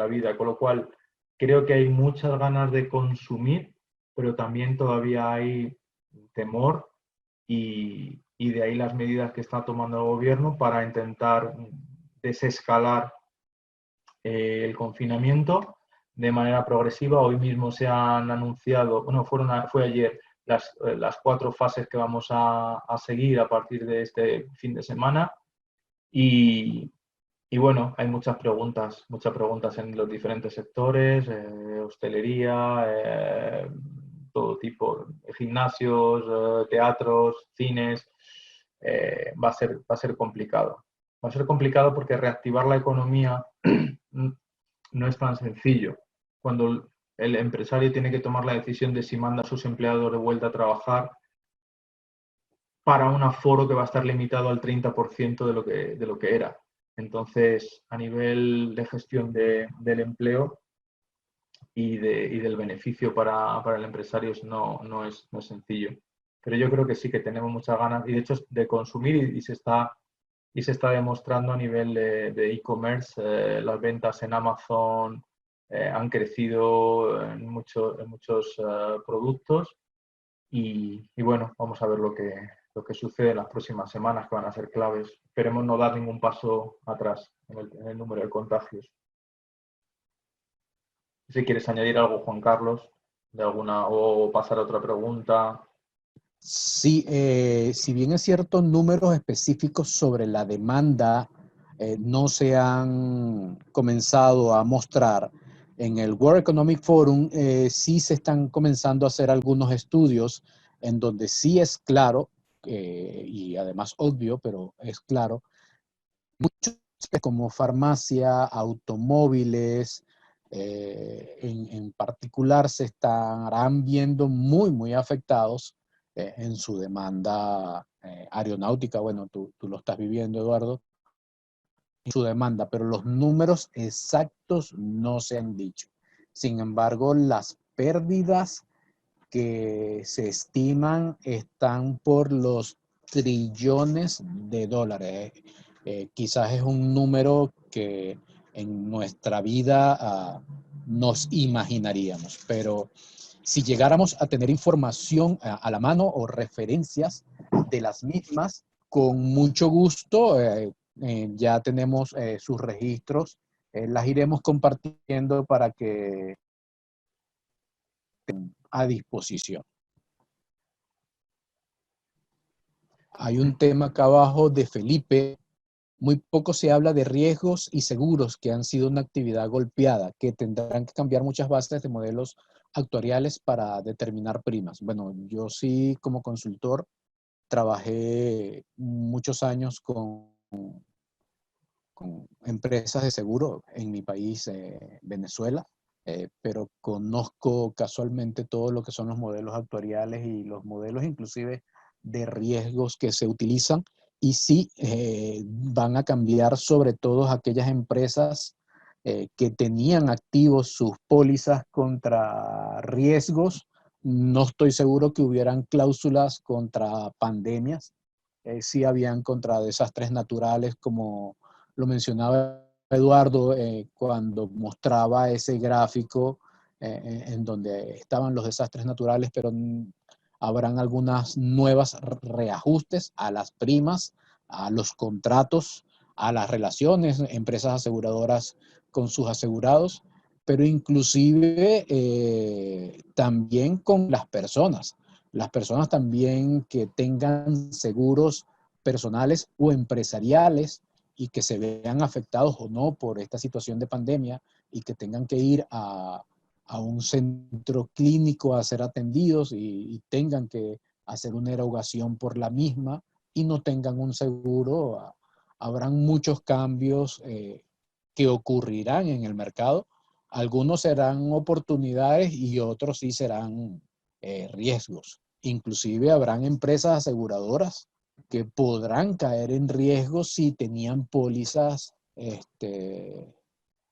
vida, con lo cual creo que hay muchas ganas de consumir, pero también todavía hay temor y de ahí las medidas que está tomando el gobierno para intentar desescalar el confinamiento de manera progresiva. Hoy mismo se han anunciado, bueno, fue ayer, las 4 fases que vamos a seguir a partir de este fin de semana. Y bueno, hay muchas preguntas en los diferentes sectores, hostelería, todo tipo, gimnasios, teatros, cines. Va a ser complicado. Va a ser complicado porque reactivar la economía no es tan sencillo. Cuando el empresario tiene que tomar la decisión de si manda a sus empleados de vuelta a trabajar para un aforo que va a estar limitado al 30% de lo que era. Entonces, a nivel de gestión del empleo y del beneficio para el empresario no es sencillo. Pero yo creo que sí que tenemos muchas ganas, y de hecho de consumir, y se está demostrando a nivel de e-commerce. Las ventas en Amazon han crecido en muchos productos y bueno, vamos a ver lo que sucede en las próximas semanas, que van a ser claves. Esperemos no dar ningún paso atrás en el número de contagios. Si quieres añadir algo, Juan Carlos, de alguna, o pasar a otra pregunta. Sí, si bien es cierto, números específicos sobre la demanda no se han comenzado a mostrar, en el World Economic Forum sí se están comenzando a hacer algunos estudios en donde sí es claro, y además obvio, pero es claro, muchos como farmacia, automóviles, en particular se estarán viendo muy afectados en su demanda aeronáutica. Bueno, tú lo estás viviendo, Eduardo, en su demanda, pero los números exactos no se han dicho. Sin embargo, las pérdidas que se estiman están por los trillones de dólares. Quizás es un número que en nuestra vida nos imaginaríamos, pero si llegáramos a tener información a la mano o referencias de las mismas, con mucho gusto ya tenemos sus registros, las iremos compartiendo para que a disposición. Hay un tema acá abajo de Felipe. Muy poco se habla de riesgos y seguros que han sido una actividad golpeada, que tendrán que cambiar muchas bases de modelos actuariales para determinar primas. Bueno, yo sí como consultor trabajé muchos años con empresas de seguro en mi país, Venezuela, pero conozco casualmente todo lo que son los modelos actuariales y los modelos inclusive de riesgos que se utilizan, y sí van a cambiar sobre todo aquellas empresas que tenían activos sus pólizas contra riesgos. No estoy seguro que hubieran cláusulas contra pandemias. Sí habían contra desastres naturales, como lo mencionaba Eduardo cuando mostraba ese gráfico en donde estaban los desastres naturales, pero habrán algunas nuevas reajustes a las primas, a los contratos, a las relaciones, empresas aseguradoras con sus asegurados, pero inclusive también con las personas. Las personas también que tengan seguros personales o empresariales y que se vean afectados o no por esta situación de pandemia y que tengan que ir a un centro clínico a ser atendidos y tengan que hacer una erogación por la misma y no tengan un seguro, habrán muchos cambios que ocurrirán en el mercado. Algunos serán oportunidades y otros sí serán riesgos. Inclusive habrán empresas aseguradoras que podrán caer en riesgo si tenían pólizas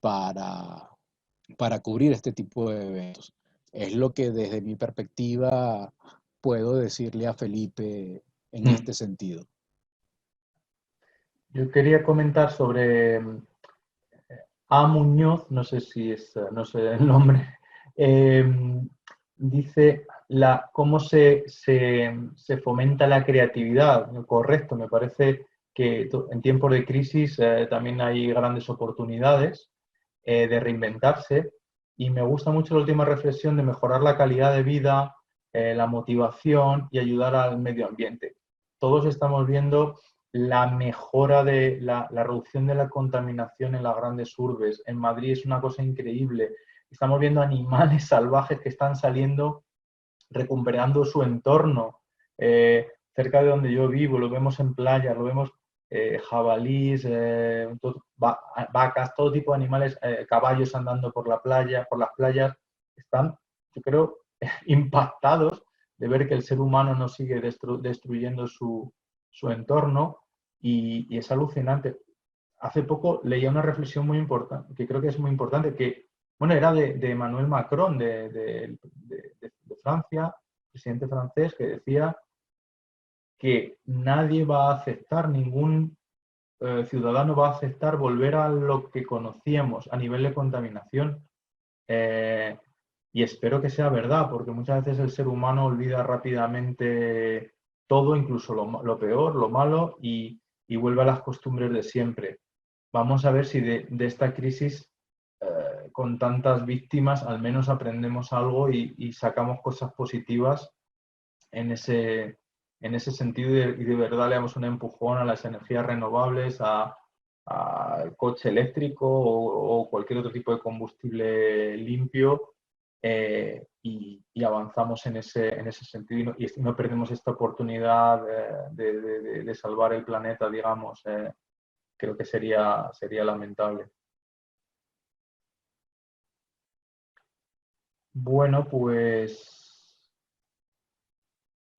para, para cubrir este tipo de eventos. Es lo que desde mi perspectiva puedo decirle a Felipe en este sentido. Yo quería comentar sobre A. Muñoz, no sé si es, no sé el nombre, dice cómo se fomenta la creatividad. Correcto, me parece que en tiempos de crisis también hay grandes oportunidades de reinventarse, y me gusta mucho la última reflexión de mejorar la calidad de vida, la motivación y ayudar al medio ambiente. Todos estamos viendo la mejora de la reducción de la contaminación en las grandes urbes. En Madrid es una cosa increíble. Estamos viendo animales salvajes que están saliendo, recuperando su entorno. Cerca de donde yo vivo, lo vemos en playas, lo vemos jabalís, vacas, todo tipo de animales, caballos andando por la playa, por las playas. Están, yo creo, impactados de ver que el ser humano no sigue destruyendo su entorno, y es alucinante. Hace poco leía una reflexión muy importante, que creo que es muy importante, que bueno, era de Emmanuel Macron, de Francia, presidente francés, que decía que nadie va a aceptar, ningún ciudadano va a aceptar volver a lo que conocíamos a nivel de contaminación. Y espero que sea verdad, porque muchas veces el ser humano olvida rápidamente todo, incluso lo peor, lo malo, y vuelve a las costumbres de siempre. Vamos a ver si de esta crisis, con tantas víctimas, al menos aprendemos algo y sacamos cosas positivas en ese en ese sentido y de verdad le damos un empujón a las energías renovables, al coche eléctrico o cualquier otro tipo de combustible limpio, y avanzamos en ese sentido y no perdemos esta oportunidad de salvar el planeta, digamos. Creo que sería lamentable. Bueno, pues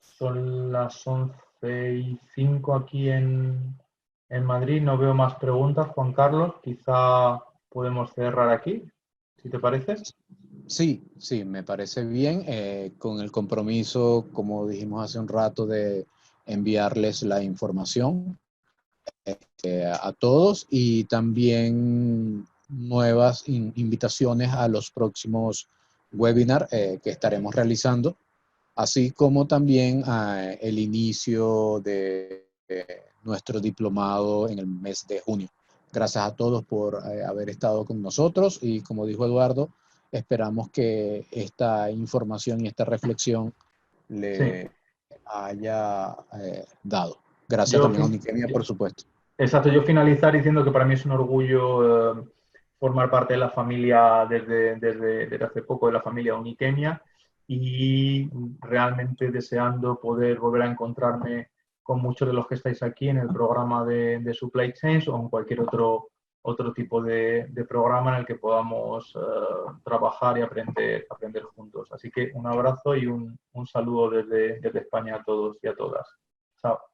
son las 11:05 aquí en Madrid. No veo más preguntas, Juan Carlos. Quizá podemos cerrar aquí, si te parece. Sí, sí, me parece bien, con el compromiso, como dijimos hace un rato, de enviarles la información a todos y también nuevas invitaciones a los próximos webinars que estaremos realizando, así como también el inicio de nuestro diplomado en el mes de junio. Gracias a todos por haber estado con nosotros y, como dijo Eduardo, esperamos que esta información y esta reflexión le haya dado. Gracias Yo, también a Uniquemia, por supuesto. exacto, yo finalizar diciendo que para mí es un orgullo formar parte de la familia desde hace poco, de la familia Uniquemia, y realmente deseando poder volver a encontrarme con muchos de los que estáis aquí en el programa de Supply Chains o en cualquier otro tipo de programa en el que podamos trabajar y aprender juntos. Así que un abrazo y un saludo desde España a todos y a todas. Chao.